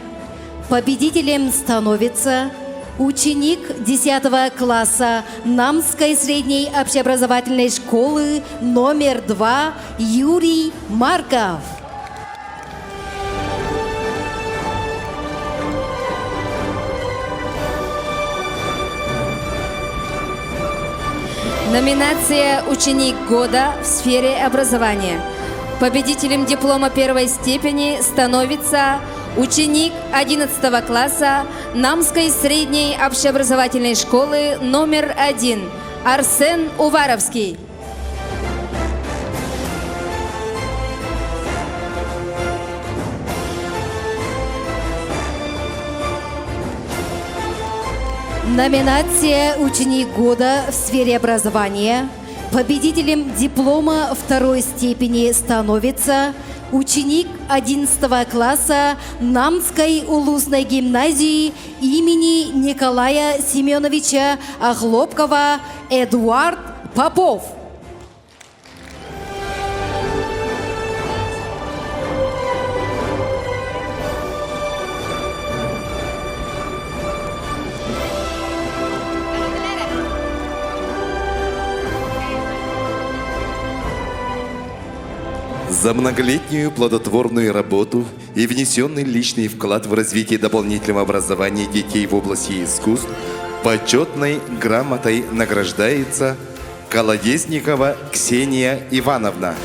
победителем становится ученик 10 класса Намской средней общеобразовательной школы номер 2 Юрий Марков. Номинация «Ученик года в сфере образования». Победителем диплома первой степени становится ученик 11 класса Намской средней общеобразовательной школы номер 1 Арсен Уваровский. Номинация «Ученик года в сфере образования». Победителем диплома второй степени становится ученик 11 класса Намской улусной гимназии имени Николая Семеновича Охлопкова Эдуард Попов. За многолетнюю плодотворную работу и внесенный личный вклад в развитие дополнительного образования детей в области искусств почетной грамотой награждается Колодезникова Ксения Ивановна,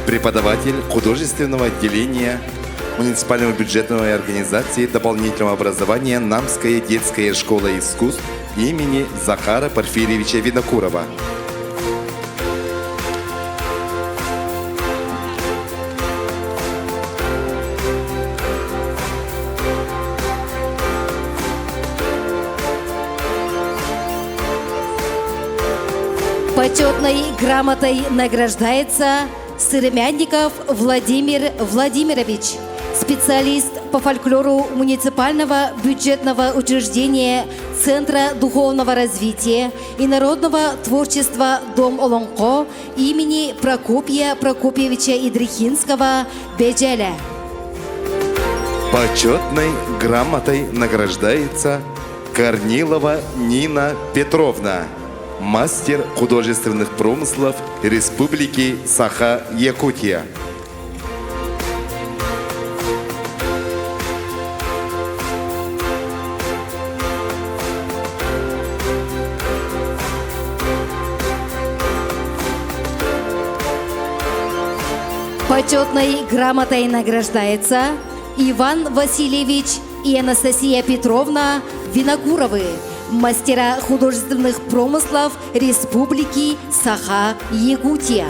преподаватель художественного отделения муниципальной бюджетной организации дополнительного образования Намская детская школа искусств имени Захара Порфирьевича Винокурова. Почетной грамотой награждается Сыромятников Владимир Владимирович, специалист по фольклору муниципального бюджетного учреждения Центра духовного развития и народного творчества Дом Олонко имени Прокопия Прокопьевича Идрихинского Беджеля. Почетной грамотой награждается Корнилова Нина Петровна, мастер художественных промыслов Республики Саха-Якутия. Почетной грамотой награждается Иван Васильевич и Анастасия Петровна Винокуровы, мастера художественных промыслов Республики Саха-Якутия.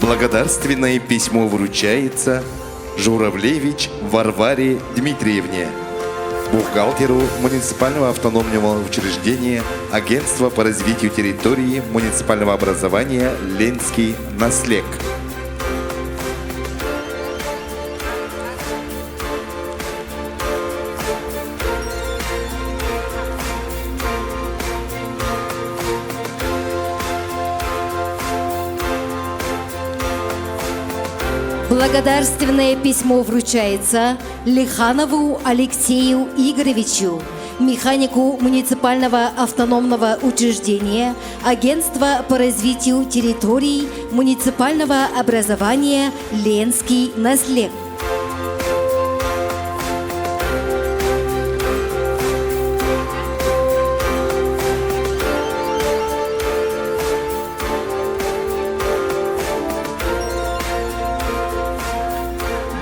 Благодарственное письмо вручается Журавлевич Варваре Дмитриевне, бухгалтеру муниципального автономного учреждения Агентства по развитию территории муниципального образования Ленский наслег. Благодарственное письмо вручается Лиханову Алексею Игоревичу, механику муниципального автономного учреждения Агентства по развитию территорий муниципального образования Ленский наслег.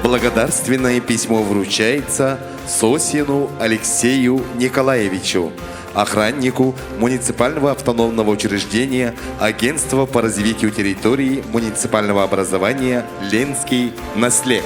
Благодарственное письмо вручается Сосину Алексею Николаевичу, охраннику муниципального автономного учреждения Агентства по развитию территории муниципального образования Ленский наслег.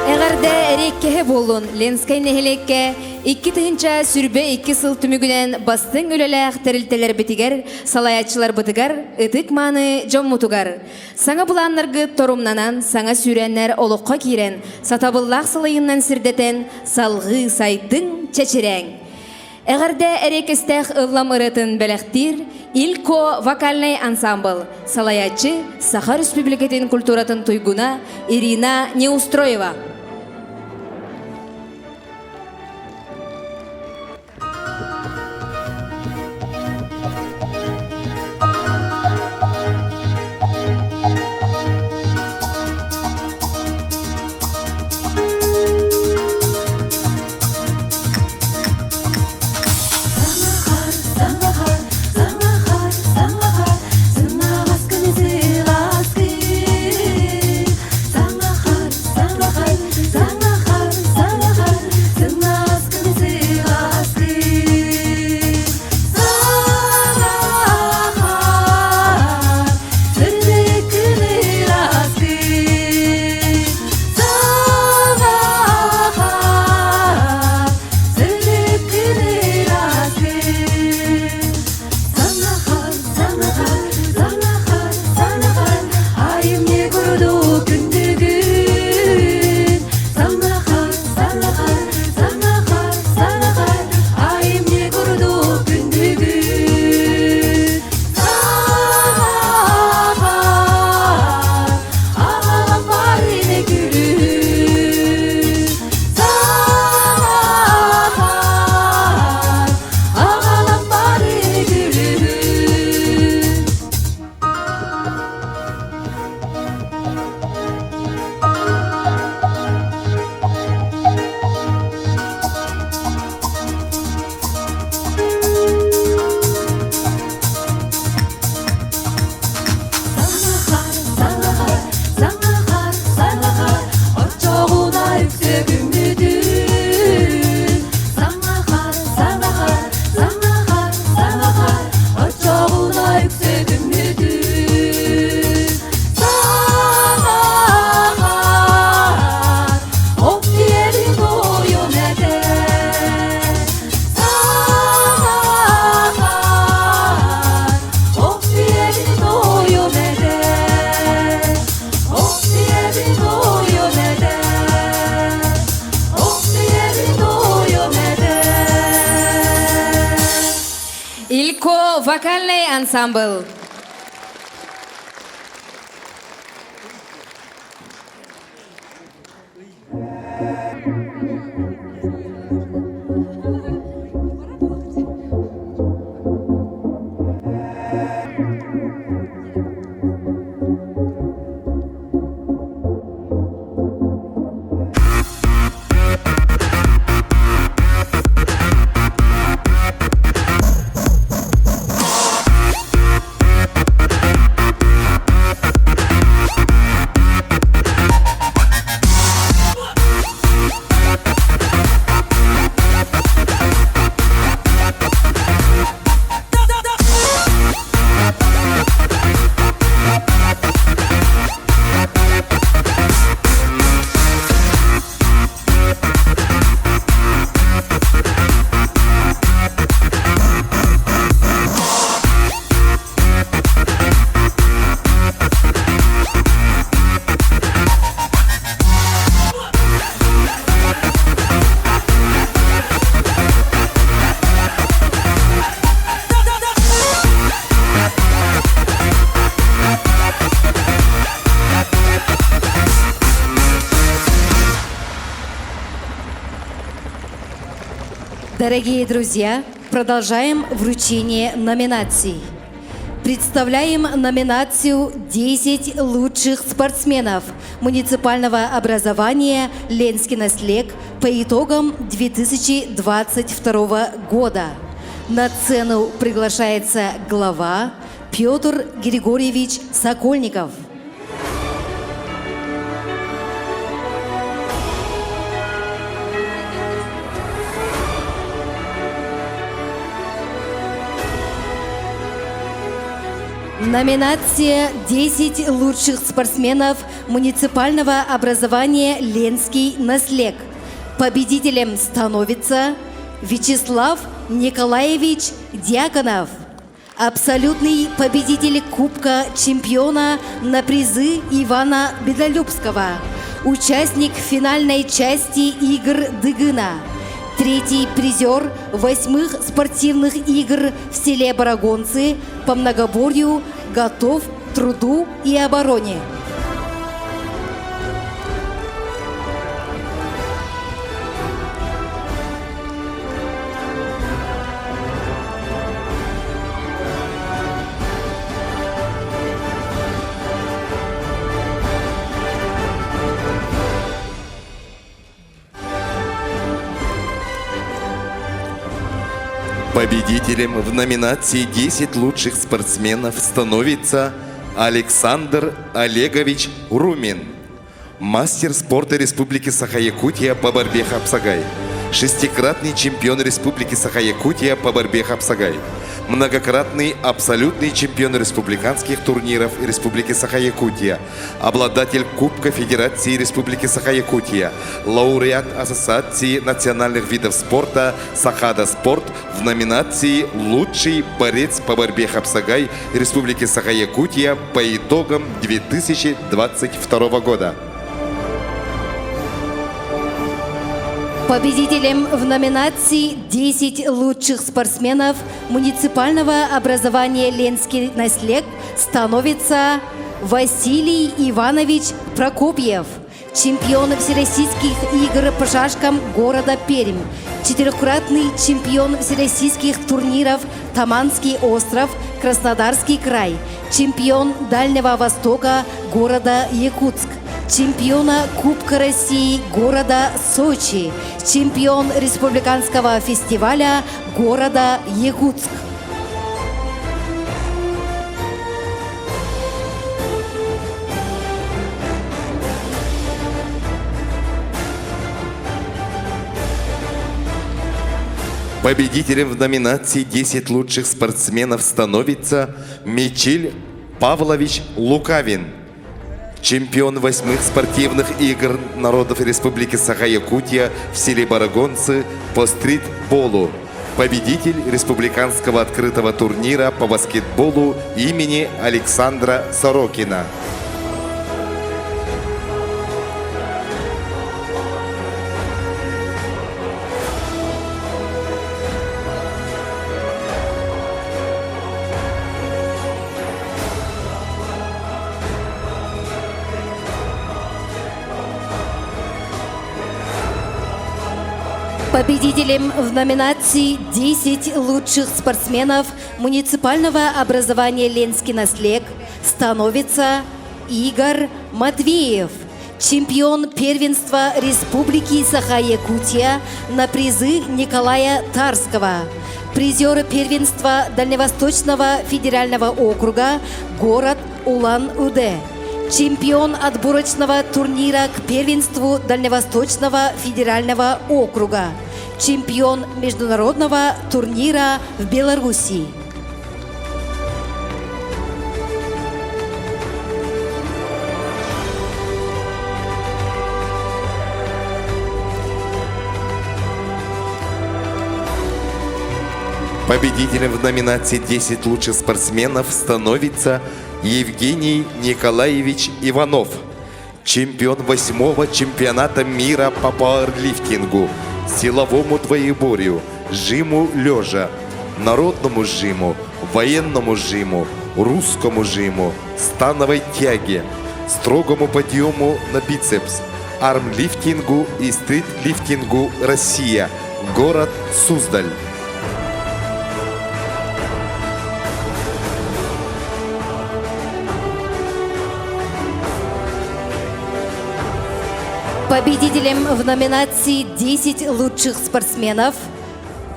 Эгерде эреккеһе болун Ленскай нехелекке 2 сүрбе 2 сыл түмүгүнен бастың үлеләк терилтелер битигер, салаятчылар бытыгар, ытык маны жоммутугар. Саңа буланнаргы торумнанан, саңа сүрәннәр олыққа кирен, сатабыллақ сылайыннан сирдетен, салғы сайдың чечерәң. Эгерде эрекестех ыллам ырытын бәләхтир, Илько вокальный ансамбл, салаятчы Саха Республикатын культуратын туйгуна Ирина Неустроева. Илько вокальный ансамбл. Дорогие друзья, продолжаем вручение номинаций. Представляем номинацию «10 лучших спортсменов муниципального образования «Ленский наслег» по итогам 2022 года. На сцену приглашается глава Петр Григорьевич Сокольников. Номинация «10 лучших спортсменов муниципального образования «Ленский наслег». Победителем становится Вячеслав Николаевич Дьяконов, абсолютный победитель Кубка чемпиона на призы Ивана Бедолюбского, участник финальной части игр Дыгына, третий призер 8-х спортивных игр в селе Барагонцы по многоборью, готов к труду и обороне. Победителем в номинации «10 лучших спортсменов» становится Александр Олегович Румин, мастер спорта Республики Саха-Якутия по борьбе хапсагай, шестикратный чемпион Республики Саха-Якутия по борьбе хапсагай, многократный абсолютный чемпион республиканских турниров Республики Саха-Якутия, обладатель Кубка Федерации Республики Саха-Якутия, лауреат Ассоциации национальных видов спорта «Сахада Спорт» в номинации «Лучший борец по борьбе хапсагай Республики Саха-Якутия по итогам 2022 года». Победителем в номинации «10 лучших спортсменов муниципального образования «Ленский наслег» становится Василий Иванович Прокопьев, чемпион всероссийских игр по шашкам города Пермь, четырехкратный чемпион всероссийских турниров Таманский остров, Краснодарский край, чемпион Дальнего Востока города Якутск, чемпиона Кубка России города Сочи, чемпион республиканского фестиваля города Якутск. Победителем в номинации «10 лучших спортсменов» становится Мичиль Павлович Лукавин, чемпион 8-х спортивных игр народов Республики Саха-Якутия в селе Барагонцы по стритболу, победитель республиканского открытого турнира по баскетболу имени Александра Сорокина. Победителем в номинации «10 лучших спортсменов муниципального образования «Ленский наслег» становится Игорь Матвеев, чемпион первенства Республики Саха-Якутия на призы Николая Тарского, призер первенства Дальневосточного федерального округа город Улан-Удэ, чемпион отборочного турнира к первенству Дальневосточного федерального округа, чемпион международного турнира в Беларуси. Победителем в номинации «10 лучших спортсменов» становится Евгений Николаевич Иванов, чемпион 8-го чемпионата мира по пауэрлифтингу, силовому двоеборью, жиму лежа, народному жиму, военному жиму, русскому жиму, становой тяге, строгому подъему на бицепс, армлифтингу и стритлифтингу Россия, город Суздаль. Победителем в номинации «10 лучших спортсменов»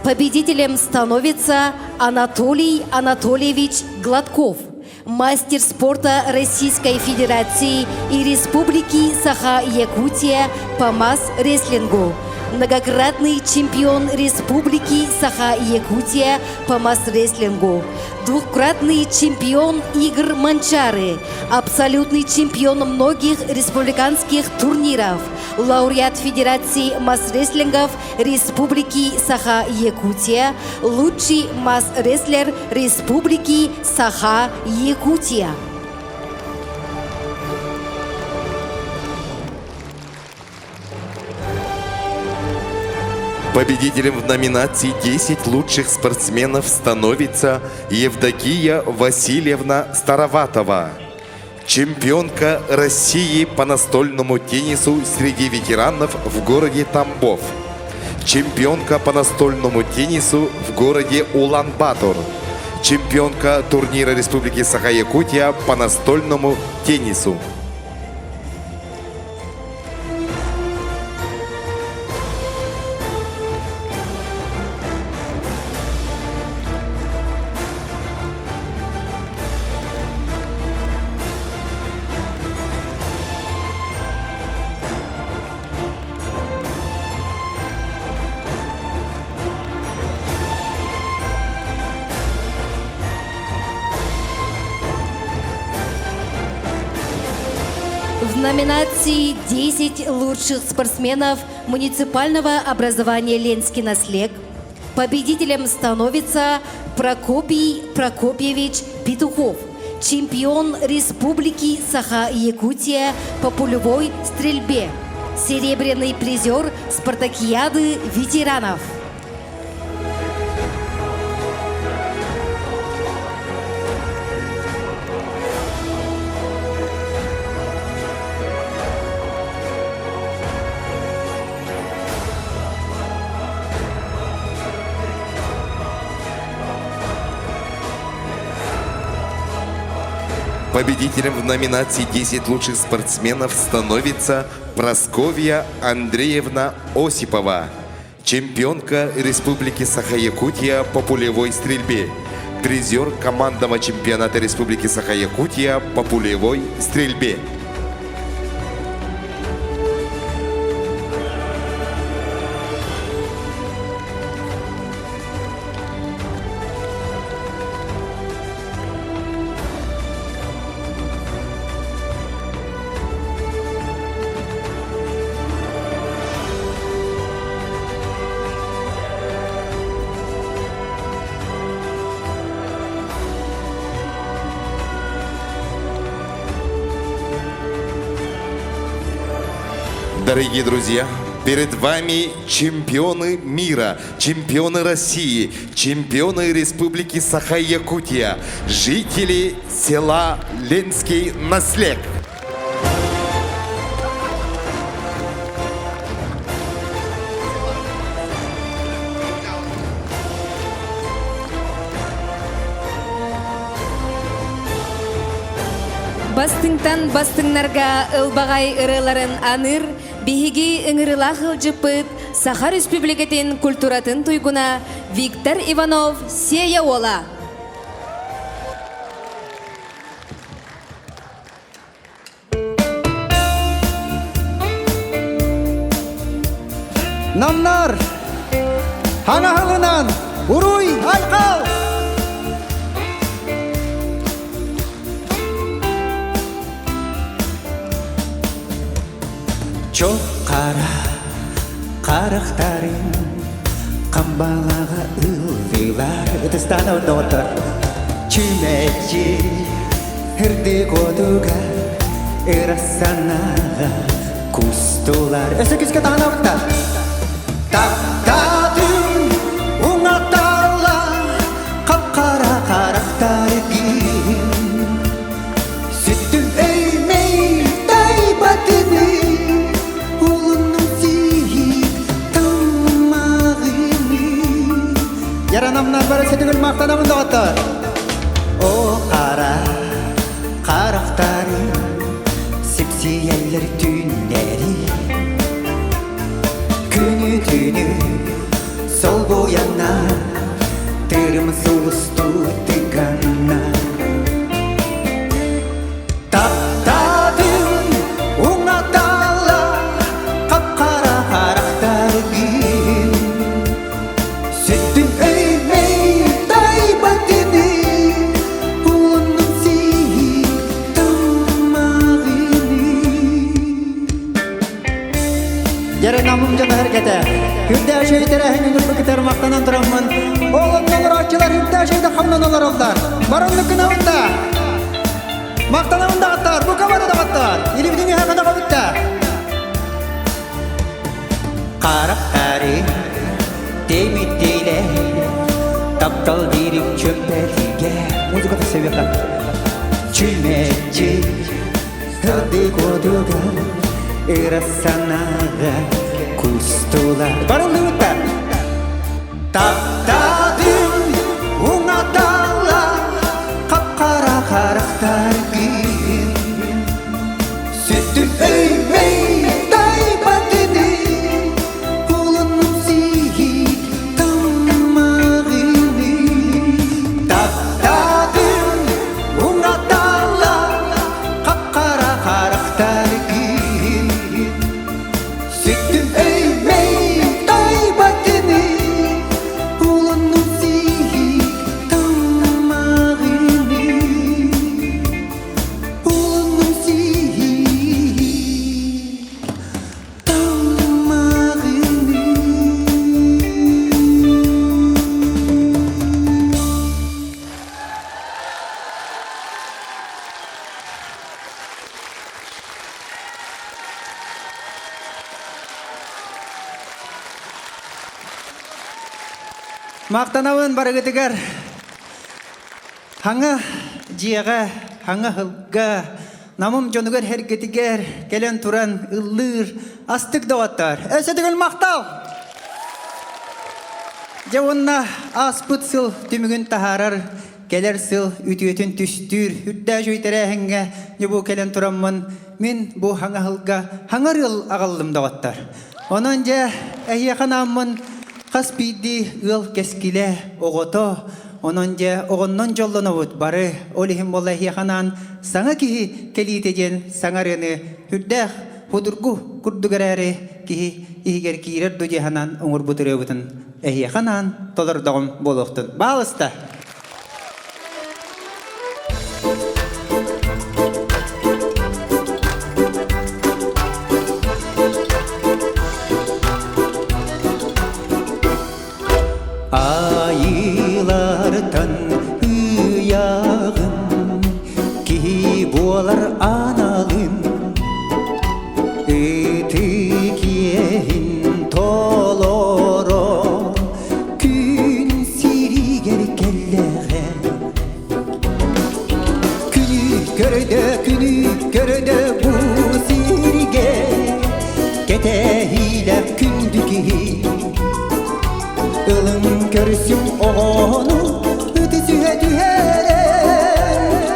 победителем становится Анатолий Анатольевич Гладков, мастер спорта Российской Федерации и Республики Саха-Якутия по масс-рестлингу, многократный чемпион Республики Саха-Якутия по масс-рестлингу, двукратный чемпион игр Манчары, абсолютный чемпион многих республиканских турниров, лауреат Федерации масс-рестлингов Республики Саха-Якутия, лучший масс-рестлер Республики Саха-Якутия. Победителем в номинации «10 лучших спортсменов» становится Евдокия Васильевна Староватова, чемпионка России по настольному теннису среди ветеранов в городе Тамбов, чемпионка по настольному теннису в городе Улан-Батор, чемпионка турнира Республики Саха-Якутия по настольному теннису. В номинации «10 лучших спортсменов муниципального образования Ленский наслег» победителем становится Прокопий Прокопьевич Петухов, чемпион Республики Саха-Якутия по пулевой стрельбе, серебряный призер спартакиады ветеранов. Победителем в номинации «10 лучших спортсменов» становится Прасковья Андреевна Осипова, чемпионка Республики Саха-Якутия по пулевой стрельбе, призер командного чемпионата Республики Саха-Якутия по пулевой стрельбе. Дорогие друзья, перед вами чемпионы мира, чемпионы России, чемпионы Республики Саха-Якутия, жители села Ленский наслег. Бастыңтан бастыңнарға ылбағай ырыларын аныр, биһиги ыңырыла хылжыпыт, Саха Республикатын культуратын туйгуна Виктор Иванов сея ола. Намнар, ханахылынан, уруй, айқал! Çok kara karıktarın Kambałaga ıldılar Ötüstan onotar Çümeci Hırdı koduga Irasanaga Kustular Ösü küske tanıkta Taktadın Unatarla Kapkara karaktarı Sütün eğmeyi Daybatını Jere namım jana herkete. Hüdde şeytere hengin ürpükiter maqtanan turamman. Oğlanlar açılar hüdde şeyde kamlanalar oldular. Baranlık günahında. Maqtanavında attar, bu kamada da attar. İli bütün hakada kabutta. Qaraqari demitteyle taptal dirik çömpetiga. Muzika da seviyorlar. Çülmeci hadi koduga irasanaga kustular. Baranlıkta. Taptadım unadalla kapkara karakter giyin. Sütüm öymey daybatını kulunum zihi tamağını. Taptadım unadalla kapkara karakter giyin. Sütüm öymey daybatını kulunum zihi tamağını. Kulunum zihi tamağını. Maqtanawın barıgıtıgar. Hanga jiyaga, hanga hılga, namım jonugar hergetiger, gelen turan ıllir, astık dağıttar. Esetigil maqtav. Javunna aspıt sıl tümügün taharar, geler sıl ütüyetün tüstür, hüdda jüytere henge, bu gelen turanman, min bu hanga hılga, hangar yıl ağallım dağıttar. Onunca ehyakanamın, Kaspidi ıl keskile ogoto, ononca ogonnon jollonobut bары olihim bolla hiyahanan sana kihi kelitejen sangarını hüddeh hudurgu kurdugarare kihi ihiger kirer dujehanan ongur buturebutun ehiyahanan tolar dağım boluktun. Bağlısta. Aylardan ıyağın ki boğalar analın Etekiyehin toloro gün siriger kelleğe Günü görede bu sirige Getehiyle kündüki Ilın görsün onu ötüsühe dühere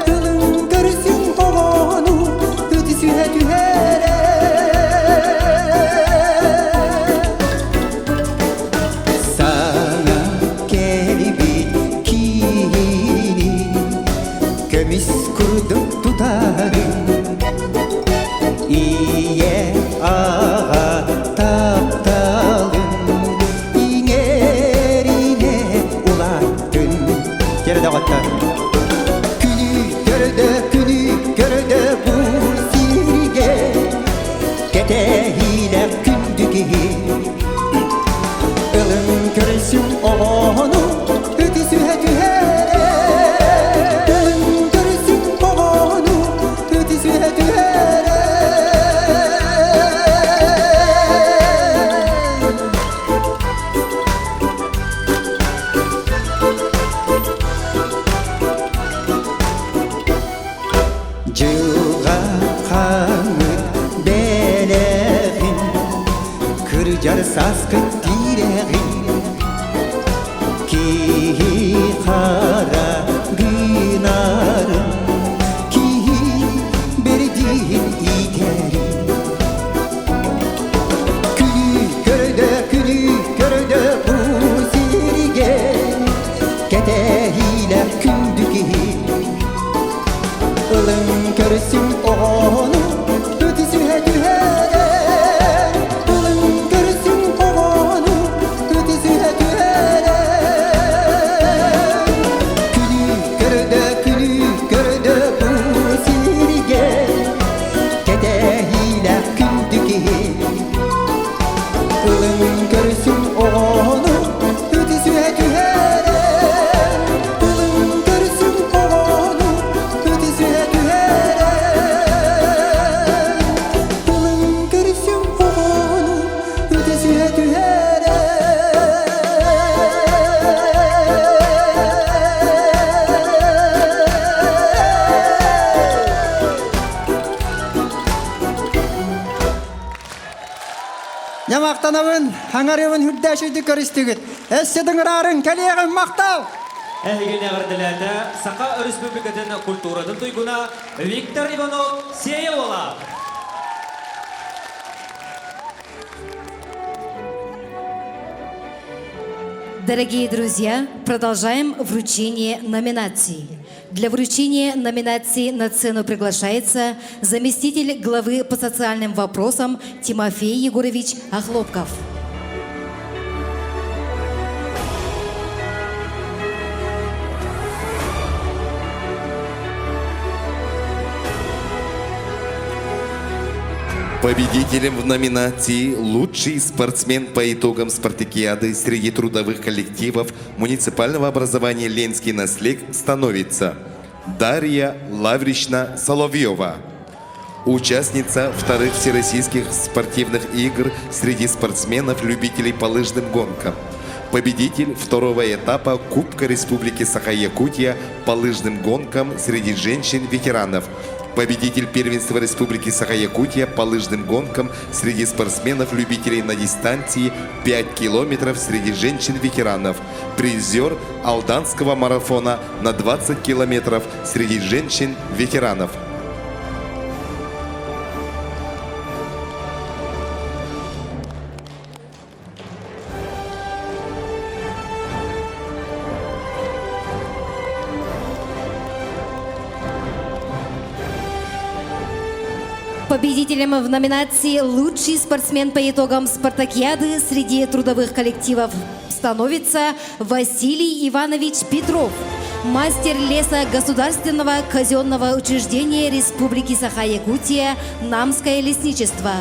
Ilın görsün onu ötüsühe dühere Sana gelibit kini Kömis kurduk tutarım İye ağa taptalım Dağıttar. Günü görede bu sirge Getehiyle kündüki Ilın görsün onu ötüsühe dühere Ilın görsün onu ötüsühe dühere Cığa kanı beleğin Kırcar saskın direğin Kihi kara günarın Kihi berdiğin iterin Günü görede bu sirge Getehiyle kündüki Ilın görsün onu ötüsühe dühere Ilın görsün onu ötüsühe Ямақтанабын, хаңарыбын хүрдәшуйді көрістігіт. Әсседің рарын, кәлеғін мақтау! Әйгене ғырдыләді Сақа Республикатын культурадың тұйгуна Виктор Иванов сея ола. Дорогие друзья, продолжаем вручение номинаций. Для вручения номинации на сцену приглашается заместитель главы по социальным вопросам Тимофей Егорович Охлопков. Победителем в номинации «Лучший спортсмен по итогам спартакиады среди трудовых коллективов муниципального образования «Ленский наслег» становится Дарья Лаврична Соловьева, участница вторых всероссийских спортивных игр среди спортсменов-любителей по лыжным гонкам, победитель второго этапа Кубка Республики Саха-Якутия по лыжным гонкам среди женщин-ветеранов, победитель первенства Республики Саха-Якутия по лыжным гонкам среди спортсменов-любителей на дистанции 5 километров среди женщин-ветеранов, призер Алданского марафона на 20 километров среди женщин-ветеранов. Победителем в номинации «Лучший спортсмен по итогам спартакиады среди трудовых коллективов» становится Василий Иванович Петров, мастер леса Государственного казенного учреждения Республики Саха-Якутия «Намское лесничество»,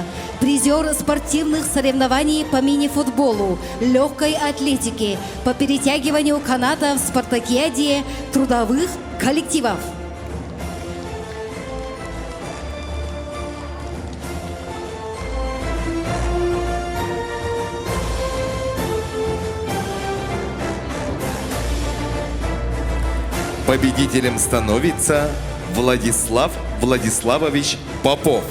призер спортивных соревнований по мини-футболу, легкой атлетике, по перетягиванию каната в спартакиаде трудовых коллективов. Победителем становится Владислав Владиславович Попов,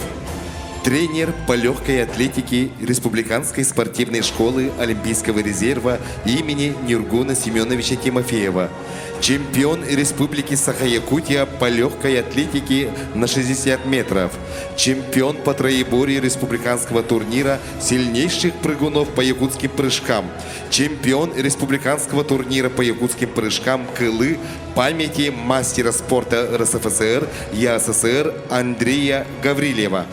тренер по легкой атлетике Республиканской спортивной школы Олимпийского резерва имени Нюргуна Семеновича Тимофеева, чемпион Республики Саха-Якутия по легкой атлетике на 60 метров, чемпион по троеборье республиканского турнира сильнейших прыгунов по якутским прыжкам, чемпион республиканского турнира по якутским прыжкам Кылы памяти мастера спорта РСФСР ЯССР Андрея Гаврилева.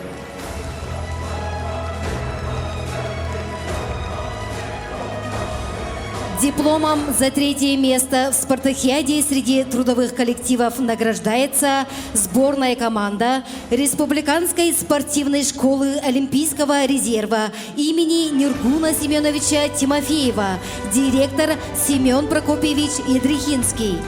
Дипломом за третье место в спартакиаде среди трудовых коллективов награждается сборная команда Республиканской спортивной школы Олимпийского резерва имени Нюргуна Семеновича Тимофеева, директор Семен Прокопьевич Идрихинский,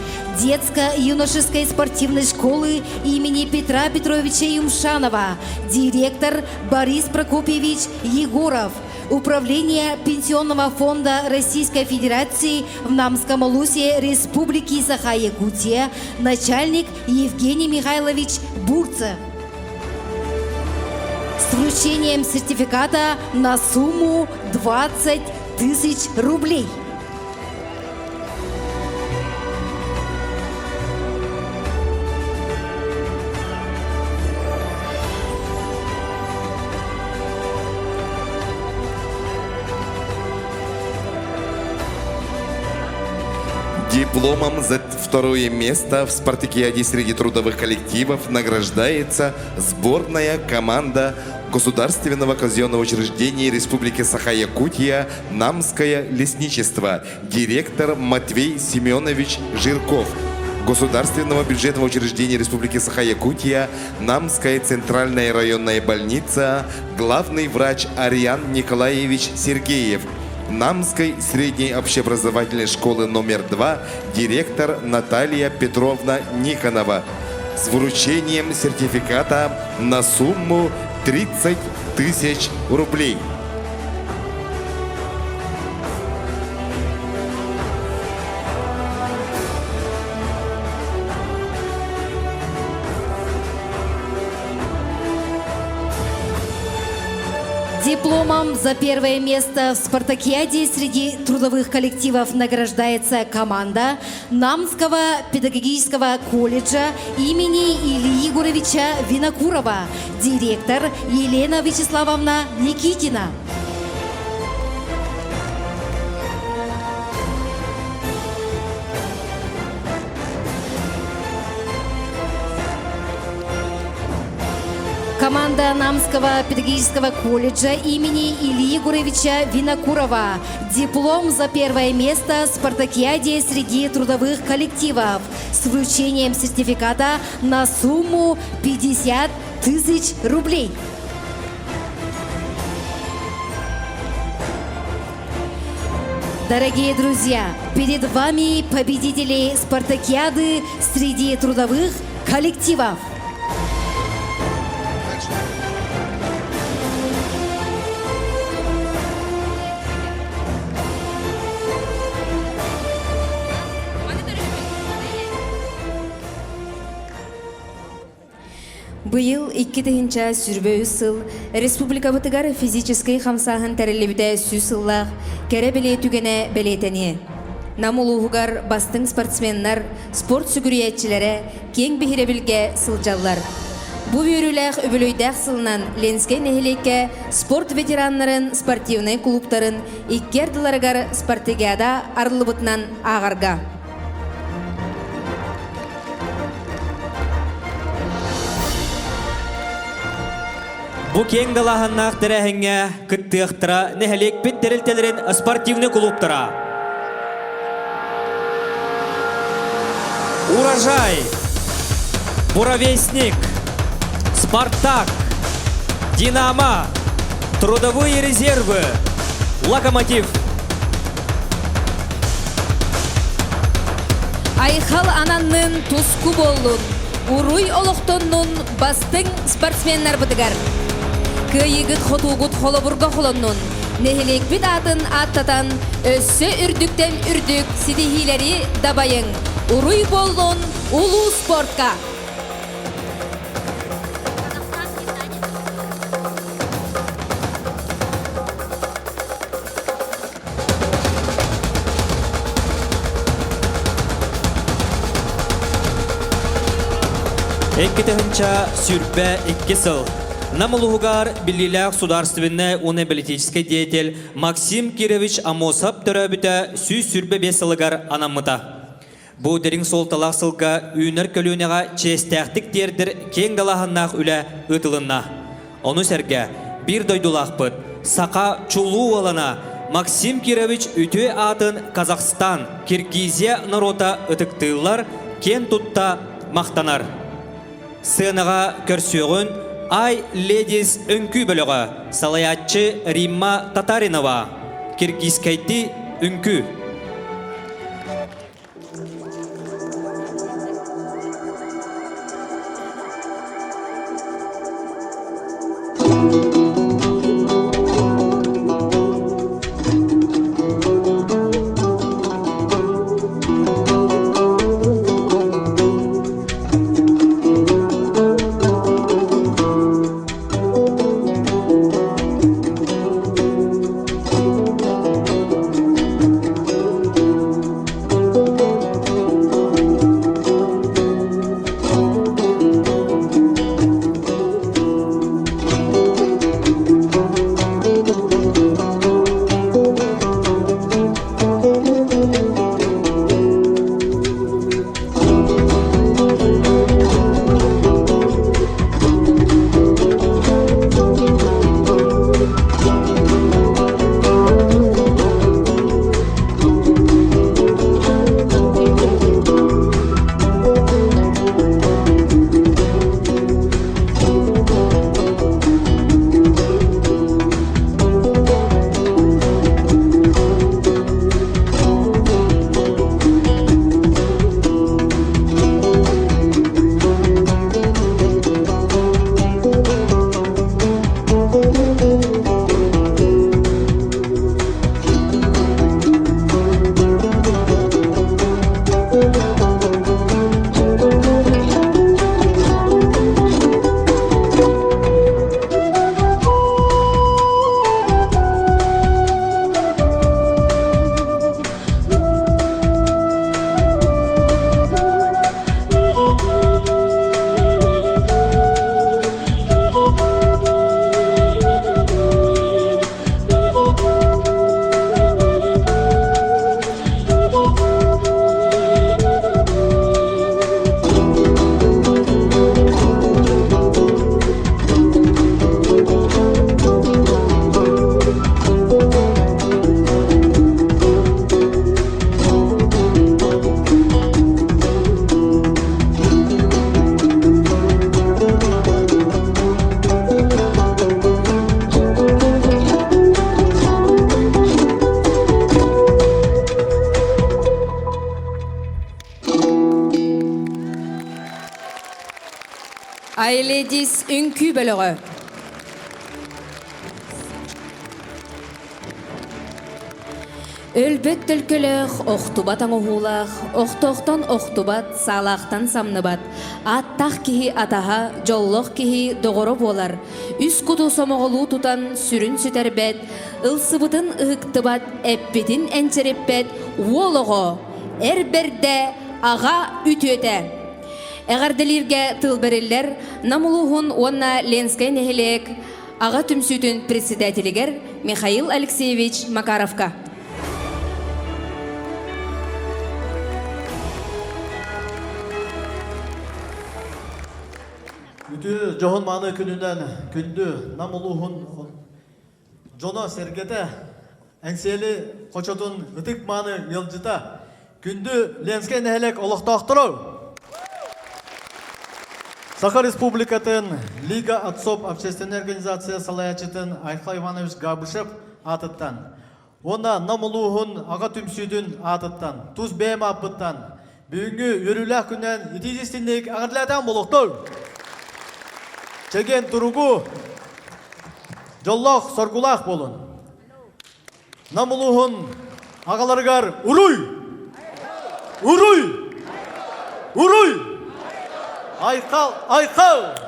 детско-юношеской спортивной школы имени Петра Петровича Юмшанова, директор Борис Прокопьевич Егоров, Управление Пенсионного фонда Российской Федерации в Намском Улусе Республики Саха-Якутия, начальник Евгений Михайлович Бурцев. С вручением сертификата на сумму 20 тысяч рублей. Дипломом за второе место в спартакиаде среди трудовых коллективов награждается сборная команда Государственного казенного учреждения Республики Саха-Якутия «Намское лесничество», директор Матвей Семенович Жирков, Государственного бюджетного учреждения Республики Саха-Якутия «Намская центральная районная больница», главный врач Ариан Николаевич Сергеев, Намской средней общеобразовательной школы номер 2 директор Наталья Петровна Никонова с вручением сертификата на сумму 30 тысяч рублей. Дипломом за первое место в спартакиаде среди трудовых коллективов награждается команда Намского педагогического колледжа имени Ильи Егоровича Винокурова, директор Елена Вячеславовна Никитина. Команда Намского педагогического колледжа имени Ильи Егоровича Винокурова. Диплом за первое место в спартакиаде среди трудовых коллективов с вручением сертификата на сумму 50 тысяч рублей. Дорогие друзья, перед вами победители спартакиады среди трудовых коллективов. Быйыл 2-нче сүрбө сыл республика бытыгар физический хамсаһын тәрелебите сүсыллах кере беле түгене белетени. Намулугар бастың спортсменнар, спорт сүгүриятчилere кең бихире билге сылжаллар. Бу бүйрүләх өбөлөйдәк сылынан Ленске нехилекке спорт ветераннарын спортивный клубтарын иккердыларгар спартакиада арлыбытынан агарга. Бу кең далаһыннах тәрәһеңгә кыттыктыра нехелек бит терелтелерин спортивный клубтара. Урожай, Буровесник, Спартак, Динамо, Трудовые резервы, Локомотив. Айхал ананнын туску боллун, уруй олоқтоннун бастың спортсменнар бытыгар. Кыйыгыт хотугут холобурга холоннун, нехилек бит атын аттатан, өссө үрдүктен үрдүк сидихилери дабайың. Уруй боллун улуу спортка. Эккетехинча сүрбе 2 сыл. Намулугар Белилях государственный университетский деятель Максим Кирович Амосап төрөбүтө сүрбе 5 сылыгар анамыта. Бу дерин сол талақ сылга үйнер көлүүнега честяктик тердир кең далахыннах үле ытылынна. Ону серге бир дойдулақпыт сака чулуу алана Максим Кирович үтө атын Казахстан, Киргизия народа ытыктыылар кен тутта мактанар. Сынаға көрсөғін Ай Ледис үңкі бөлігі салаятчы Римма Татаринова, киргизкайты үңкі. Айледис үнкү бөлөгө. Өлбөт төлкөлөх, охтубат аңоғулақ, охтоқтан охтубат, салақтан самныбат. Аттақ кихи атаға, жоллық кихи доғыры болар. Үс құду самоғылу тұтан сүрін сүтербет, ылсыбытын ұғықтыбат, әппетін әнчереппет, уолығы, әрберде аға үтөті. Әғарділерге тылбірілер, намылуғын онна Ленскай нәхелек, аға түмсүтін председателігер Михаил Алексеевич Макаровка. Үті жоғын маны күнінен күнді намылуғын жоно сергеті әңселі қочотын үтік маны елжіта күнді Ленскай нәхелек олықтақтыру. Саха Республикатын Лига отцов общественной организации Салаячытын Айха Иванович Габышев атыттан. Онда намылуғын аға түмсүйдің атыттан, туз бәйім апыттан, бүгінгі өрілі күннен етезістіндегі ағырләтен болуқтыр. Чеген тұруғу жоллақ соргулақ болын. Намылуғын ағаларғар ұруй! Ұруй! Ұруй! Айқал! Айқал!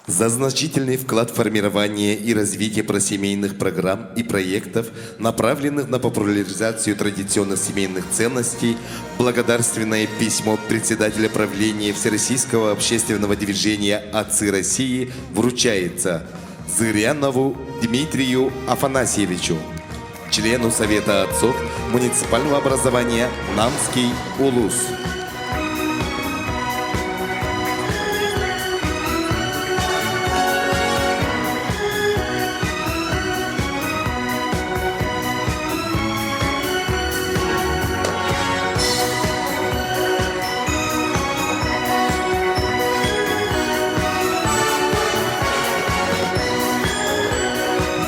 За значительный вклад в формирование и развитие просемейных программ и проектов, направленных на популяризацию традиционных семейных ценностей, благодарственное письмо председателя правления Всероссийского общественного движения «Отцы России» вручается Зырянову Дмитрию Афанасьевичу, члену Совета отцов муниципального образования Намский улус.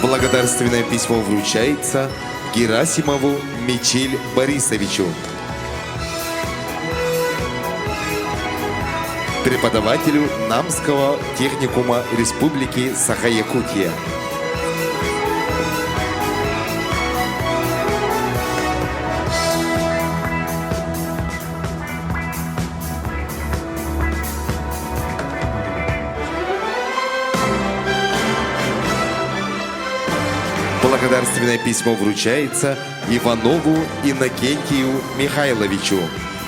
Благодарственное письмо вручается Герасимову Мичиль Борисовичу, преподавателю Намского техникума Республики Саха-Якутия. Благодарственное письмо вручается Иванову Иннокентию Михайловичу,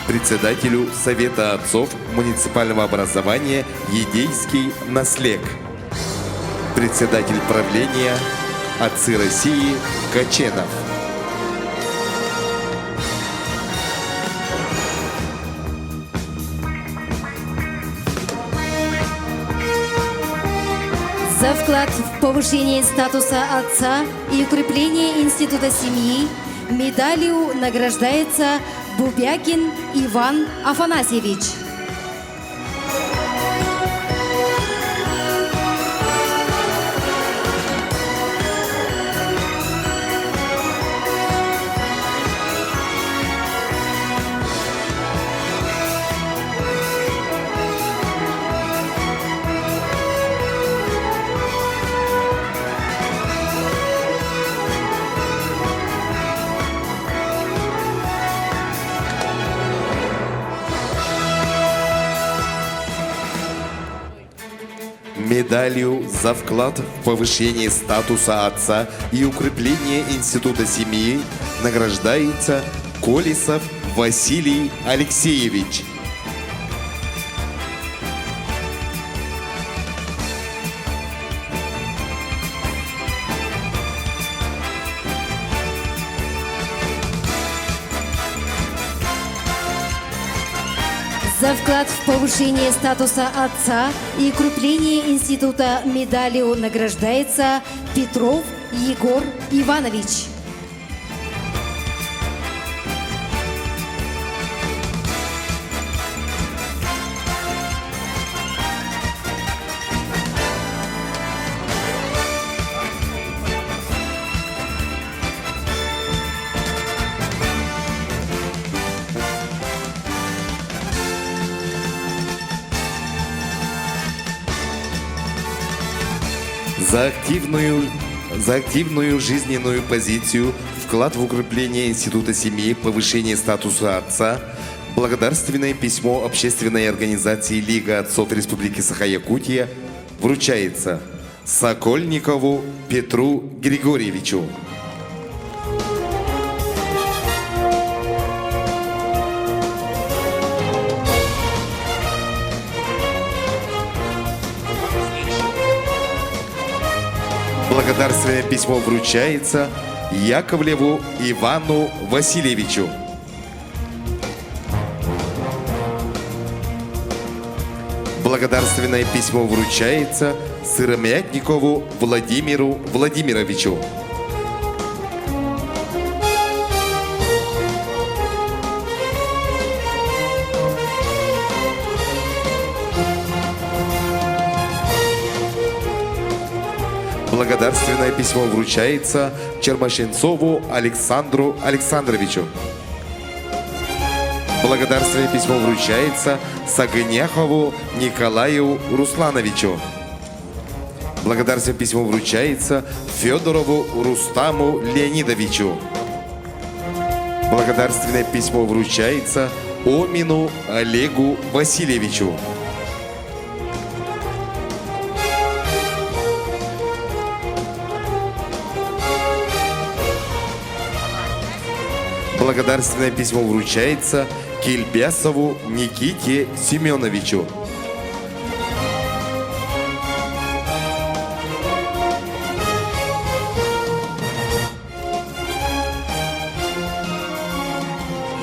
председателю Совета отцов муниципального образования Едейский наслег, председатель правления «Отцы России» Каченов. За вклад в повышение статуса отца и укрепление института семьи медалью награждается Бубякин Иван Афанасьевич. Медалью за вклад в повышение статуса отца и укрепление института семьи награждается Колесов Василий Алексеевич. За вклад в повышение статуса отца и укрепление института медалью награждается Петров Егор Иванович. за активную жизненную позицию, вклад в укрепление института семьи, повышение статуса отца, благодарственное письмо общественной организации Лига отцов Республики Саха-Якутия вручается Сокольникову Петру Григорьевичу. Благодарственное письмо вручается Яковлеву Ивану Васильевичу. Благодарственное письмо вручается Сыромятникову Владимиру Владимировичу. Благодарственное письмо вручается Чермашенцову Александру Александровичу. Благодарственное письмо вручается Сагыняхову Николаю Руслановичу. Благодарственное письмо вручается Федорову Рустаму Леонидовичу. Благодарственное письмо вручается Омину Олегу Васильевичу. Благодарственное письмо вручается Кильбясову Никите Семеновичу.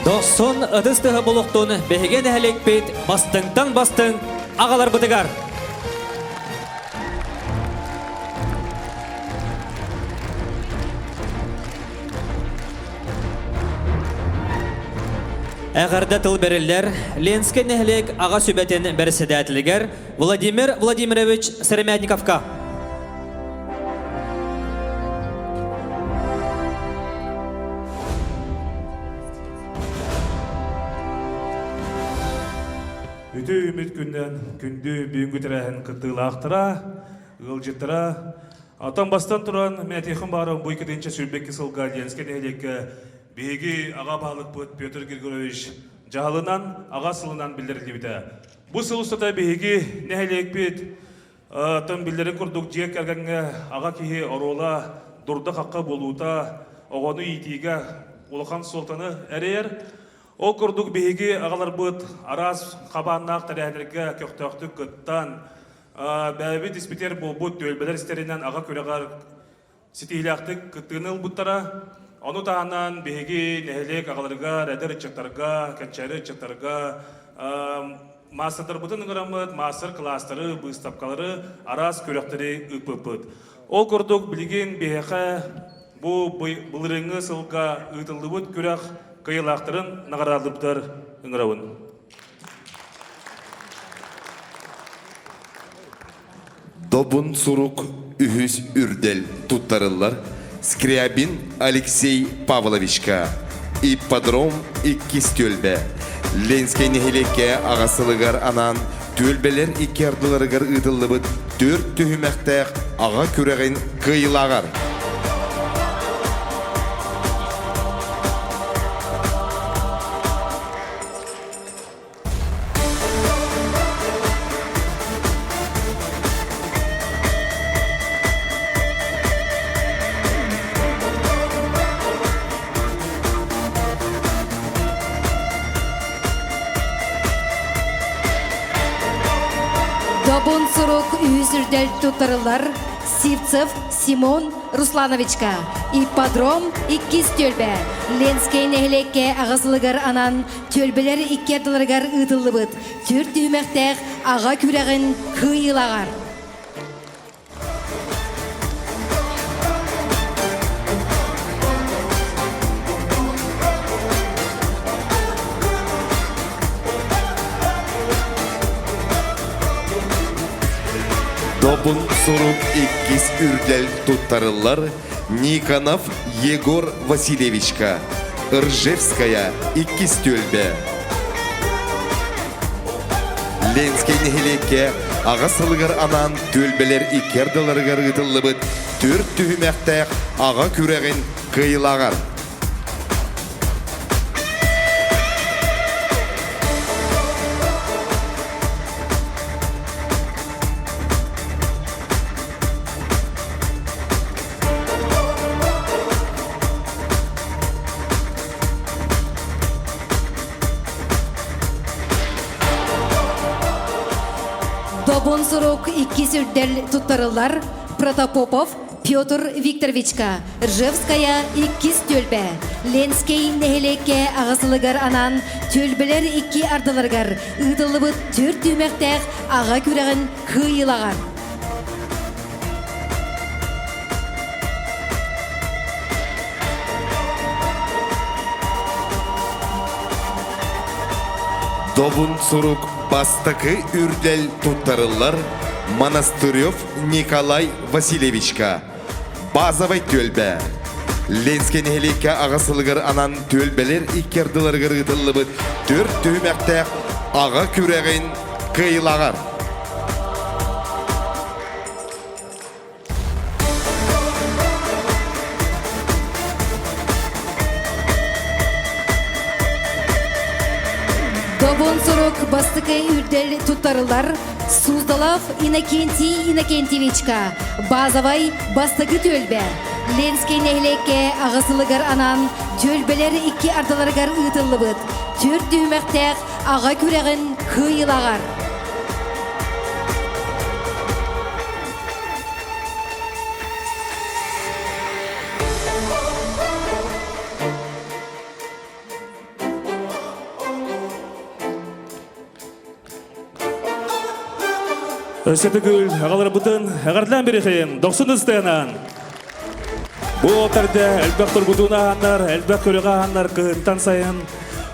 Доқсон ыдыстығы болуқтуын бәйген әлекпет бастыңтан бастың ағалар бұтығар. Әғарда тыл берілдер, Ленске нәхлек аға сөбәтен бәрісіді әтілігер Владимир Владимирович Сыромятниковка. Үті үміт күннен күнді бүйінгі тірәхін қыттығылақтыра, ғылжыттыра. Атан бастан тұран мәтехін барын бұй кетенше сүрбекке сылға Ленске нәхлекке Беги аға бағылық бұд Петр Григорьевич жағылынан, аға сылынан білдірілді біті. Бұл сыл ұстата беги нәхелек бет, тым білдерін күрдік жек әргенге аға кейі орола, дұрды қаққа болуыта, оғаны етеге олықан солтаны әрер. Ол күрдік беги ағалар бұд арас қабаннақ тәрәнерге көқтіқтік күттан, бәбі диспетер бұл бұд төлбелер істерінен аға көріғар сетейліқтік күттігіныл бұттара, Оны тағынан беги нәхелек ағаларға, рәдір чықтарға, кәтчәрі чықтарға, мастырдар бұтын ғырамыд, мастыр кластыры, бұстапқалары, арас көріқтері үпіпіт. Ол көрдік білген бейхе бұлырыңы сылға ұйтылды бұд көріқ қиылақтырын нағаралыптар ұңырауын. Добун сурук үхүс үрдел туттарылар Скрябин Алексей Павловичка, ипподром иккис төлбе. Ленскей нехелекке ағасылығар анан, төлбелер икки ардыларығар ұдылыбыд, 4 түхімәқтәқ аға көрәғін қиылағар. Добун сурук үйсүрдел тутарылар Сивцев Симон Руслановичка. Ипподром иккис төлбе. Ленскей нехлекке ағасылығар анан төлбелер икки ардыларығар ұдылыбыд. 4 түмәқтәқ аға күрәғін қиылағар. Добун сурук иккис үрдел туттарылар Никонов Егор Васильевичка. Ржевская иккис төлбе. Ленскей нехелекке аға сылығыр анан төлбелер икердыларығар ұтылы бұд, төрт түйімәқтәк аға күрәғін қиылағар. Добон сорок икки сүрдел туттарылар Протопопов Петр Викторовичка, Ржевская иккис төлбе, Ленский нехелекке ағасылығар анан төлбелер икки ардыларгар, ұтылыбыт төрт түймектәк аға күрәғін қиылағар. Добун сурук бастакы үрдел туттарылар Монастырев Николай Васильевичка. Базовай төлбе. Ленскен хелекке ағасылығыр анан төлбелер икердыларғыр ұтылы бұд. Төрт түймәктәк аға күрәғін қиылағар. Добон сорок бастыкы үрдел туттарылар Суздалов Иннокентий Иннокентьевичка, Базовай бастыкы төлбе. Ленский нехлекке ағасылығар анан төлбелер икки ардаларғар ұтылы бұд. Төрт түймәктәк аға күрәғін қиылағар. Өсетігіл ағалар бұтын ағардылан берекейін 90 ұстайынан. Бұл отарда әлбәк тұргудуына ғаннар, әлбәк көріға ғаннар кығынтан сайын,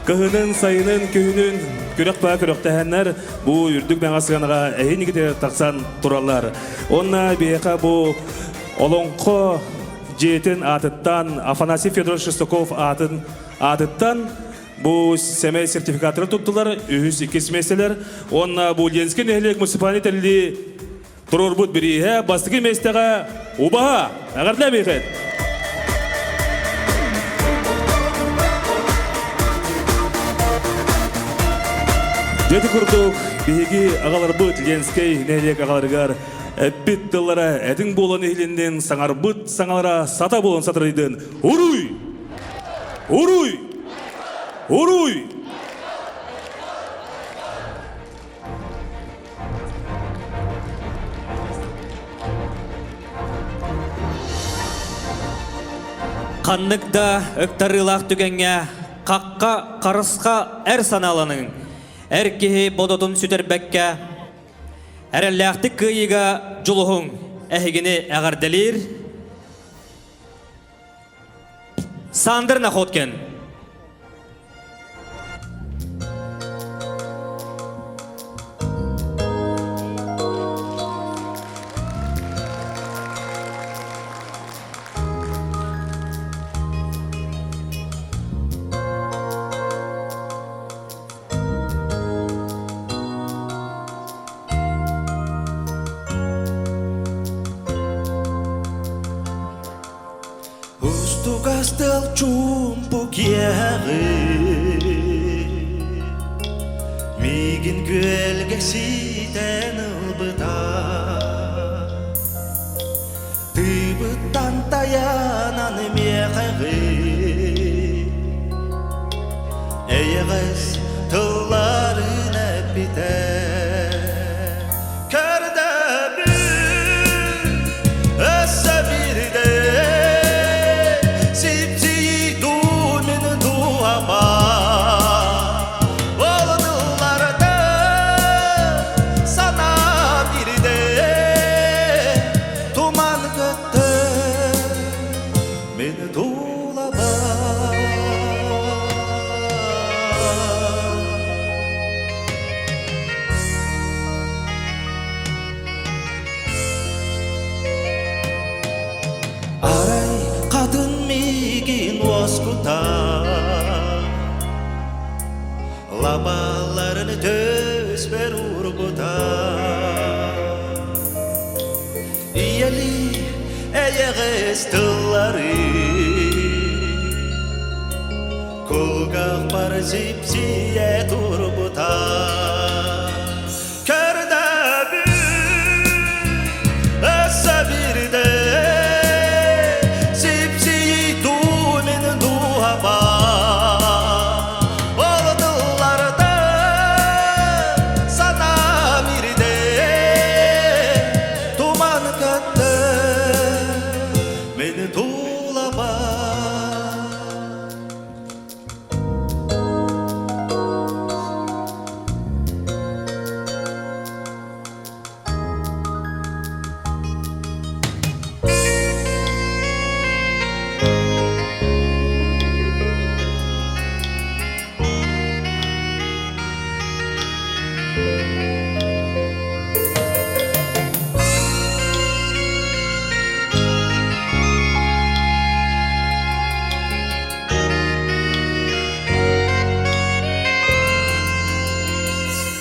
кығының сайының күйінің көрек ба көрек тәхәннер бұл үрдік мәң асығаныға әйін егіде тақсан тұралар. Онна бейқа бұл олонқы жетін атыттан, Афанасий Федорович Шестаков атыттан бұл сәмей сертификатыры тұттылар, үйіз икес меселер. Онна бұл Ленскен әйлек мұсипаны тәлі тұрыр бұд бірейе, бастығы местеға ұбаға, ағардыла бейхет. Деті күрдік, бейге ағалар бұд Ленскей әйлек ағаларығар әппет дыллара әдің болын ейлінден саңар бұд саңалара сата болын сатырайдың. Уруй! Уруй! Уруй! Қаннықда үктарылақ түгенге, қаққа қарысқа әр саналының, әр кеге бодотын сүтербәкке, әрәләқті күйіға жұлығың әхігіні әғарделер, сандыр нақоткен. Gastał czumpu kiery Migin gölgesiden ılbıta Tıbıttan dayanan meğeri Eğez tılların hep biter Körde bir össe bir de sipsiye turbuta Körde bir sabirde sipsiyi tumin duhaba Oldularda sana birde tuman kattı beni tuğlama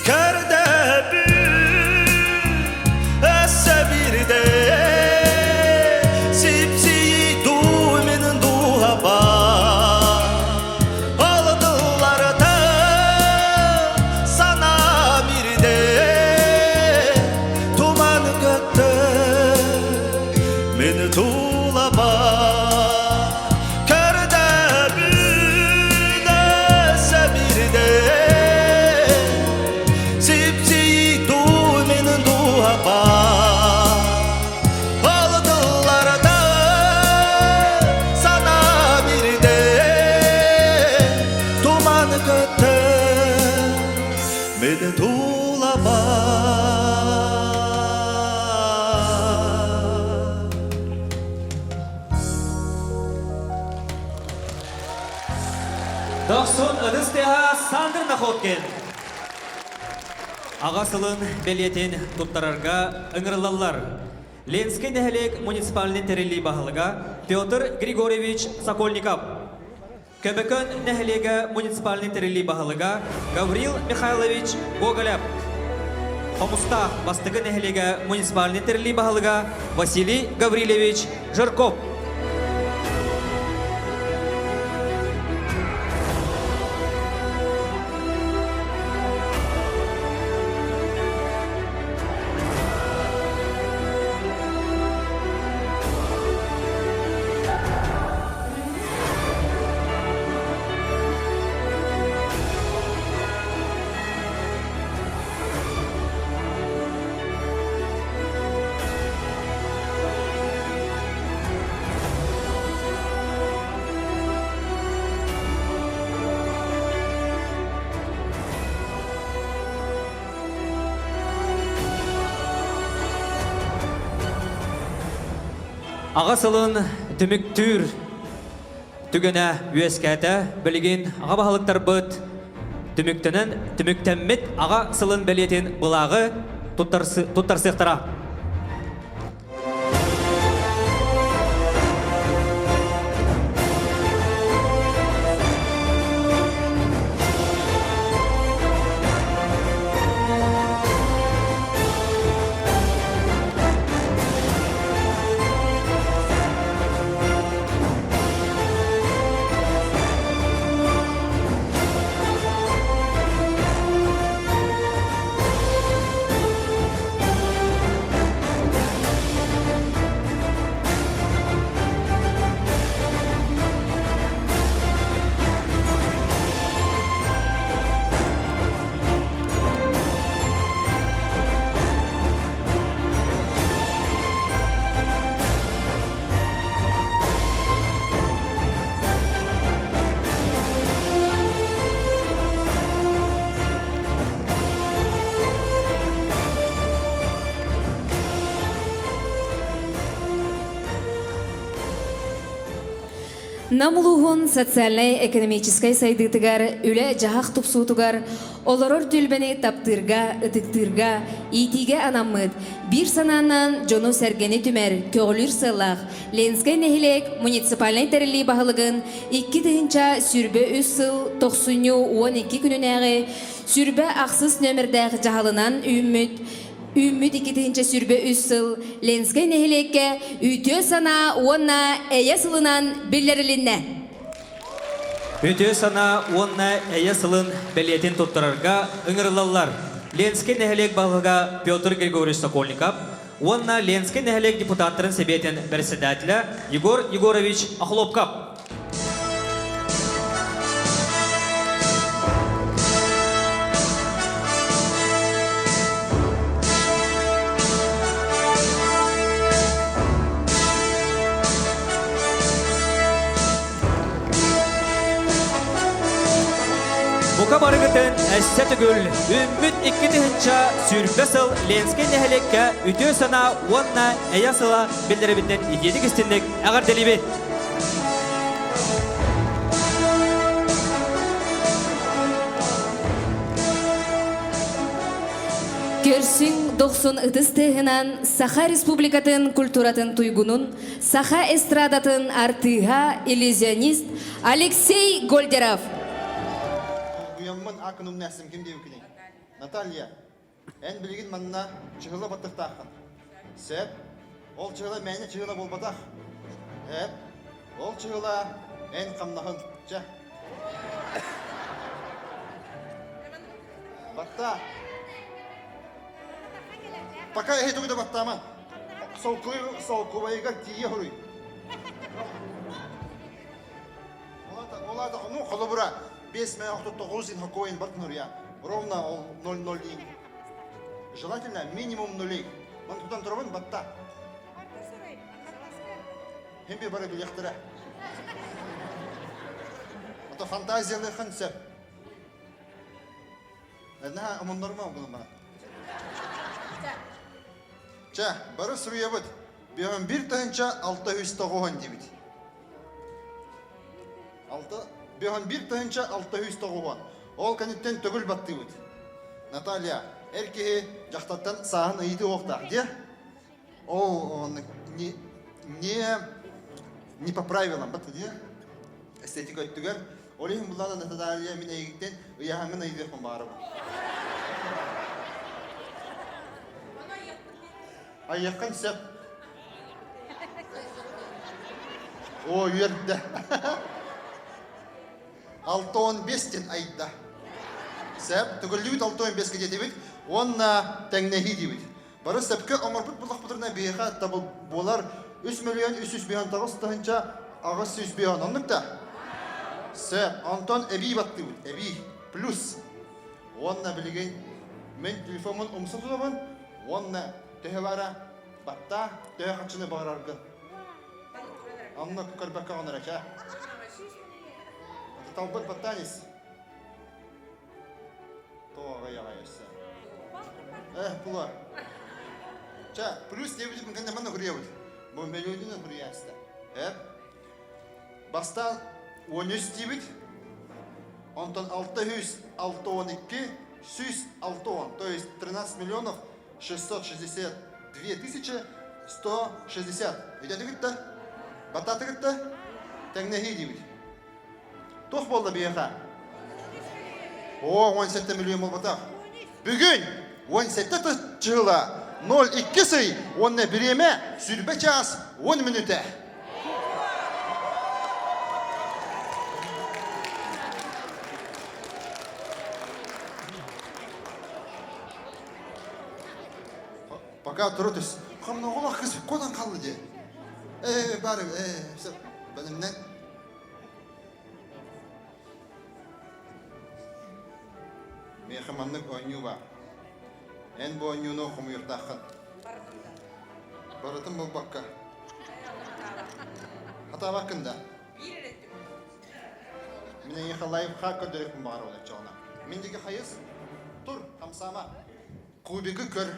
Körde bir sabirde sipsiyi tumin duhaba Oldularda sana birde tuman kattı beni tuğlama Körde bir sabirde sipsiyi tumin duhaba Oldularda sana birde tuman kattı beni tuğlama Дохсон ыдыстеха Сандр Нахоткин. Ағасылын белетін тұттарарға ыңырлалар. Ленский нәхелек муниципальный терелі бағылыға Петр Григорьевич Сокольников. Көбекön нәхелегі муниципальный терелі бағылыға Гаврил Михайлович Гоголев. Хомуста бастығы нәхелегі муниципальный терелі бағылыға Василий Гаврилевич Жирков. Ағасылын түміктүр түгіне үйескәті білген аға бағылықтар бұд. Түміктінің түміктәммет аға сылын білетін бұлағы тұттарсықтыра. Намулуғын социальный-экономической сайдытыгар, үлі жағақ тұпсутыгар, оларор дүлбәне таптырға, ытықтырға, итиге анамыд, бір сананан жону сәргені түмәр, көғілір сылақ, Ленскай нәхілек муниципальный тәрілі бағылығын 2 дығынша сүрбі 3 сыл 90-12 күнінәғі сүрбі ақсыз нөмірдәғ жағалынан үміт 2 сүрбе 3 сыл Ленскай нәхілекке үйтө сана онна әйе сылынан білдерілінне. Өте сана онна әйе сылын бәлетін тұттырарға ұңырылалар. Ленский нәхелек бағыға Петр Григорьевич Сокольников, онна Ленский нәхелек депутаттарын себетін председателя Егор Егорович Охлопков. Бука барыгытын әссе түгіл, үміт 2-тігінші сүрбе сыл Ленский нәхелекке үтө сана онна әйе сыла білдірібіттен едедік істіндік әғар дәлебет. Көрсүң 90 ыдыстығынан Саха Республикатын культуратын туйгунун, Саха эстрадатын артыға иллюзионист Алексей Гольдеров. Уямман акынум нәсім кім деу кіне? Наталья, ән білген манна чығыла баттықтақын. Сәп, ол чығыла мәне чығыла болбатақ. Әп, ол чығыла ән қамнағын. Жа. Батта. Пока я иду, баттаман. Солкувайға тие хұрый. Олада, ну, қолы бұра. 5 мен 9 хокоин бартнур я. Ровно 0-0 дейін. Желательно минимум 0. Мен тудан тұрабын батта. Хембе бары білектірі. Это фантазиялы қынсеп. Әдіна амондар ма бұлым бана? Ча, бары сұруя бұд. Беғын бір тағынша 609 дейбіт. Беғын бір тағынша 609. Ол кәнеттен түгіл батты бұд. Наталья, әркеге жақтаттан сағын ұйды оқтақ, де? Ол не по правилам, баты, де? Эстетика өттігер. Олейін бұллада Наталья мен әйгіктен ұяғыңын ұйды өқпін бары бұд. Аяққан сәп. О, үйерді. 6-15-тен айда. Сәп, түгілі бүт 6-15 кедеті бүт, онна тәңнәхи дейбіт. Бары сәпке омар бүт бұлақ бұтырына бейіға табыл болар 3.300.000 тағынша ағыз 100.000. Оннықта? Сәп, Антон әбей батты бүт, әбей, плюс. Онна білеген, мен телефонын ұмсын тұдабын, онна төхевара батта төхақчыны бағарарғы. Анна көрбәкка ғаныр әкә. Талбыт баттанис. Тоға яға өсі. Бұла. Ча, плюс дебіді мүмкінде мұны құрия бұд. Бұл миллионын құрия әсті. Баста 13 дебід. Онтан 612, 610. То есть 13 миллионов 662 160. Үйдәді күтті? Баттаты күтті? Тәңнәхи дейбіді. Тоқ болды бейіға? О, 17 миллион бол батақ. Бүгін 17 жылы 0,2 сый, онны біреме сүрбе час 10 минуты. Пока тұрытыз. Қамына олақ қыз қодан қалды де. Бәрі, бәнімнен. Мехаманлык ойну бар. Ән бұл ойнуны оқымы үртақын. Барытын бұл баққа. Хата бақында. Мене ехалайып қа көдірекпін бағар олай жоғына. Мендегі қайыз? Тұр, қамсама. Кубигі көр.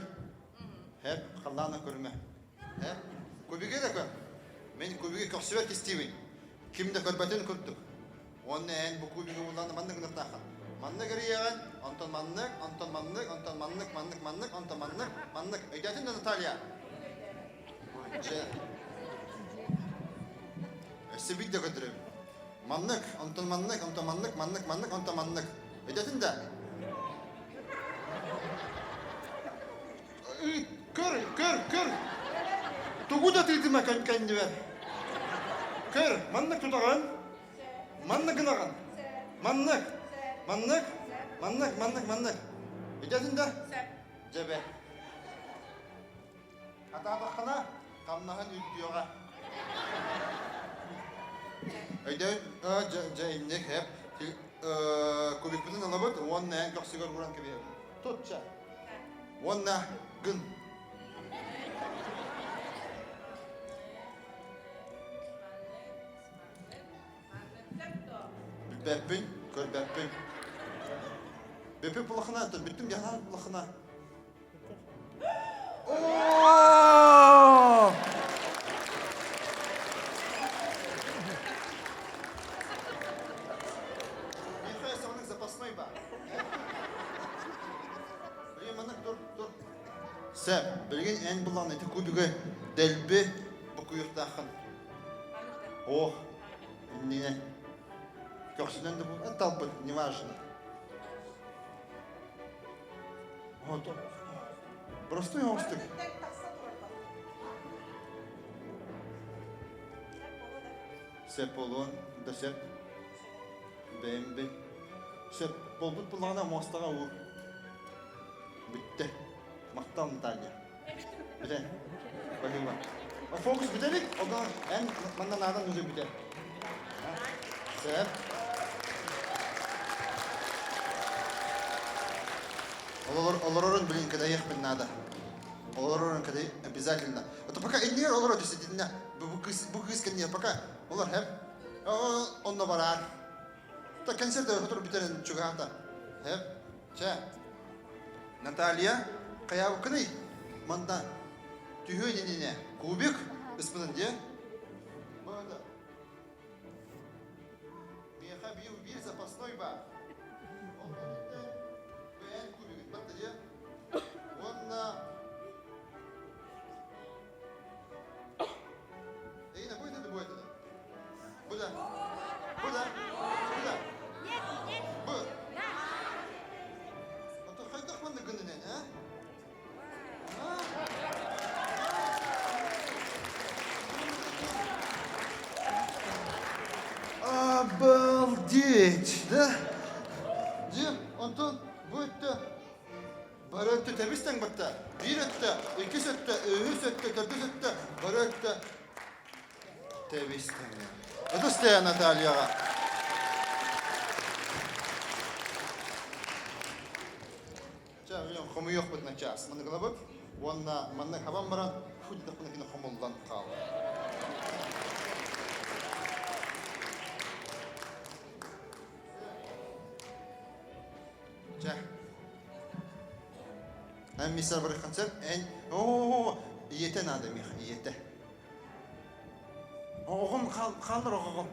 Әп, қалланы көрме. Кубиге де көр. Мен кубиге көксівер кестейбін. Кімді көрбәтін көрттік. Оны ән бұл кубиге ұланы мандығын ұртақын. Маннык рияган, Антон маннык, маннык. Өйдәтін де Наталья. Өсі бит де көтірім. Маннык, Антон маннык. Өйдәтін де. Көр. Тугу да тыйды ма кәнді бер. Көр, маннык тұтаған. Маннык гынаған. Маннык. Маннык. Идесін да? Жебе. Атадыққына қамнағын үйттіоға. Өйден, жайымнек хеп. Көбекпінің алабыд, онна ән көксігер құран кебе. Тұтша. Онна гын. Бәппін, көр бәппін. Бәппін бұлақына, біттім яна бұлақына. Ооо! Михай, соның запасной ба. Білген, тұр. Сәп, білген ән бұлағын әті көбігі дәлбі бұқыйықтақын. Ох, не. Көксінен де бұл, талпы, не важно. Вот, простой остык. Сеп болуын, да сеп, бәйімбі. Сеп болбыт бұлағына мостаға ұр. Бітті. Мақтал Наталья. Біте, бағыма. Фокус бітелік, оған ән маннан адан өзі біте. Сеп. Олоророн, блин, когда ехать надо. Олоророн, когда обязательно. Это пока иннер олорон, действительно, букисканье, пока олор хэп. Он на баран. Так концерты, которые битeren чугата. Хэп. Че. Наталья, кая укны. Манда. Тюхёнине. Кубик. Господин де. Бада. Меха бил запасной ба. Обалдеть, да? Где, Антон, будет-то? Баратты табистан бата. Bir ötte, iki ötte, üç ötte, dört ötte, bir ötte. Табистан. Это стоя Наталья. Ча, мен хомы yok бит на час. Мына глабы, онна манна хабам баран, худи да кына хомулдан кал. Ча. Hem misal bir konser en yete nada mi yete. Oğum kaldır oğum.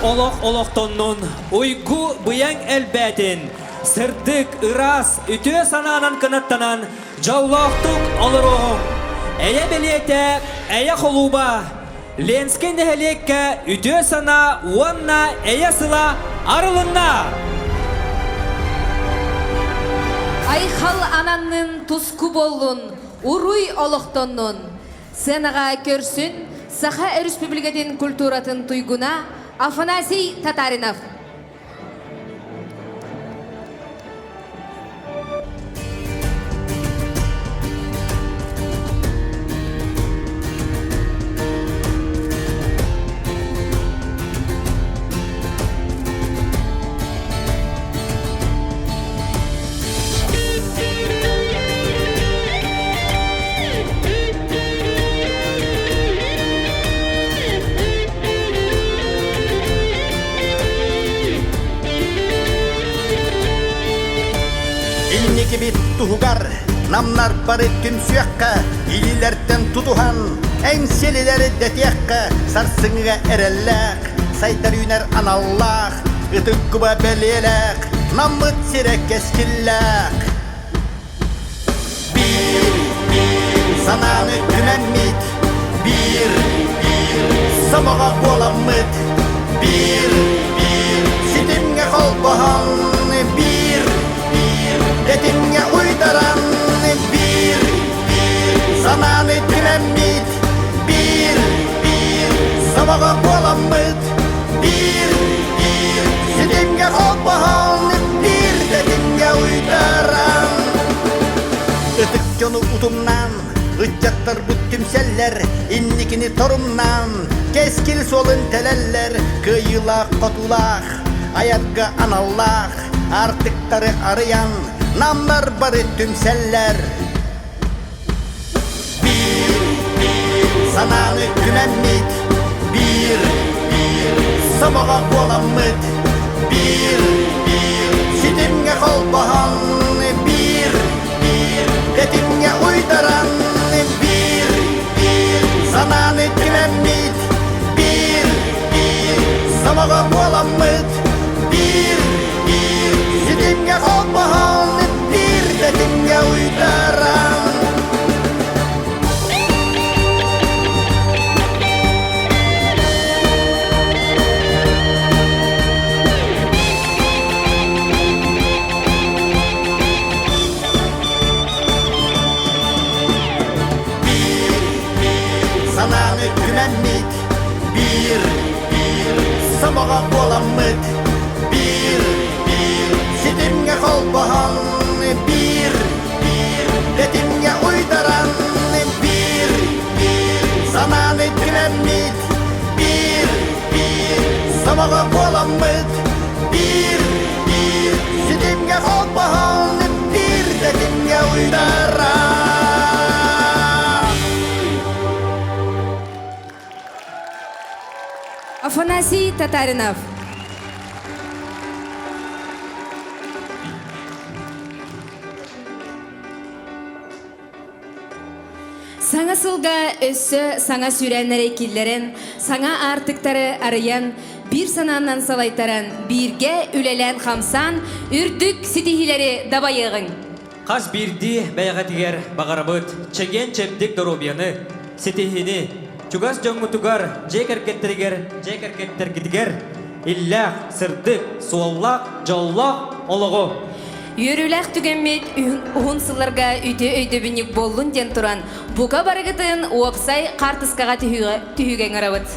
олох-олохтоннун, уйгу бұяң әлбәтін, сырдык, ырас, үтө сананан кынаттанан, жаллақтық олырығым. Әйе білеті, әйе холуба, ленскен дәхелекке үтө сана, уанна, әйе сыла, арылынна. Айхал ананның туску болун, уруй олохтоннун. Сенаға көрсін, Саха Республикатын культуратын туйгуна Афанасий Татаринов. Инники бит туһугар, намнар бары түмсүйәккә, илиләрдән тутуһан, әңселиләре дәтиәккә, сарсыңга әрәлләк, сайтар юнәр аналлах, ытык куба бәлеләк, намыт сирәк кәскилләк. Bir, sananı tümenmit, bir, sabağa bolamıt, bir, sitimge kolbahan, bir, Detimge uydaran bir, sananı tümenmit, bir, sabağa bolamıt, bir, sitimge kolbahan, bir, detimge uydaran. Itık yonu utumnan, ıccattır bu tümseller, innikini torumnan, keskil solun teleller, kıyılak kotulak, ayakka analak, artıkları arayan, namlar barı tümseller. Bir, sananı tümenmit, bir, sabağa bolamıt, bir, sitimge kolbahan, bir, detimge uydaran, bir, sananı tümenmit, bir, sabağa bolamıt, bir, sitimge kolbahan, bir, detimge uydaran. Sananı tümenmit, bir, sabağa bolamıt, bir, sitimge kolbahan, bir, detimge uydaran, bir, sananı tümenmit, bir, sabağa bolamıt, bir, sitimge kolbahan, bir, detimge uydaran. Афанасий Татаринов. Саңа сылга өссө саңа сүрәннәре киллерен, саңа артыктары арыян, bir сананнан салайтаран, бирге үлелән хамсан, үрдүк ситихилери дабайығын. Қас бірді бәйға тигер бағарабыт, чеген чепдік доробияны, сетихини, чугас жоңғытугар, жекеркеттер китигер, иллах, сырдык, суаллақ, жаллақ, олығы. Үйріләқ түгенмет ұғын сыларға үйде өйдөбінік болын ден тұран, бұға барығытын уапсай қартысқаға түйіген арабыт.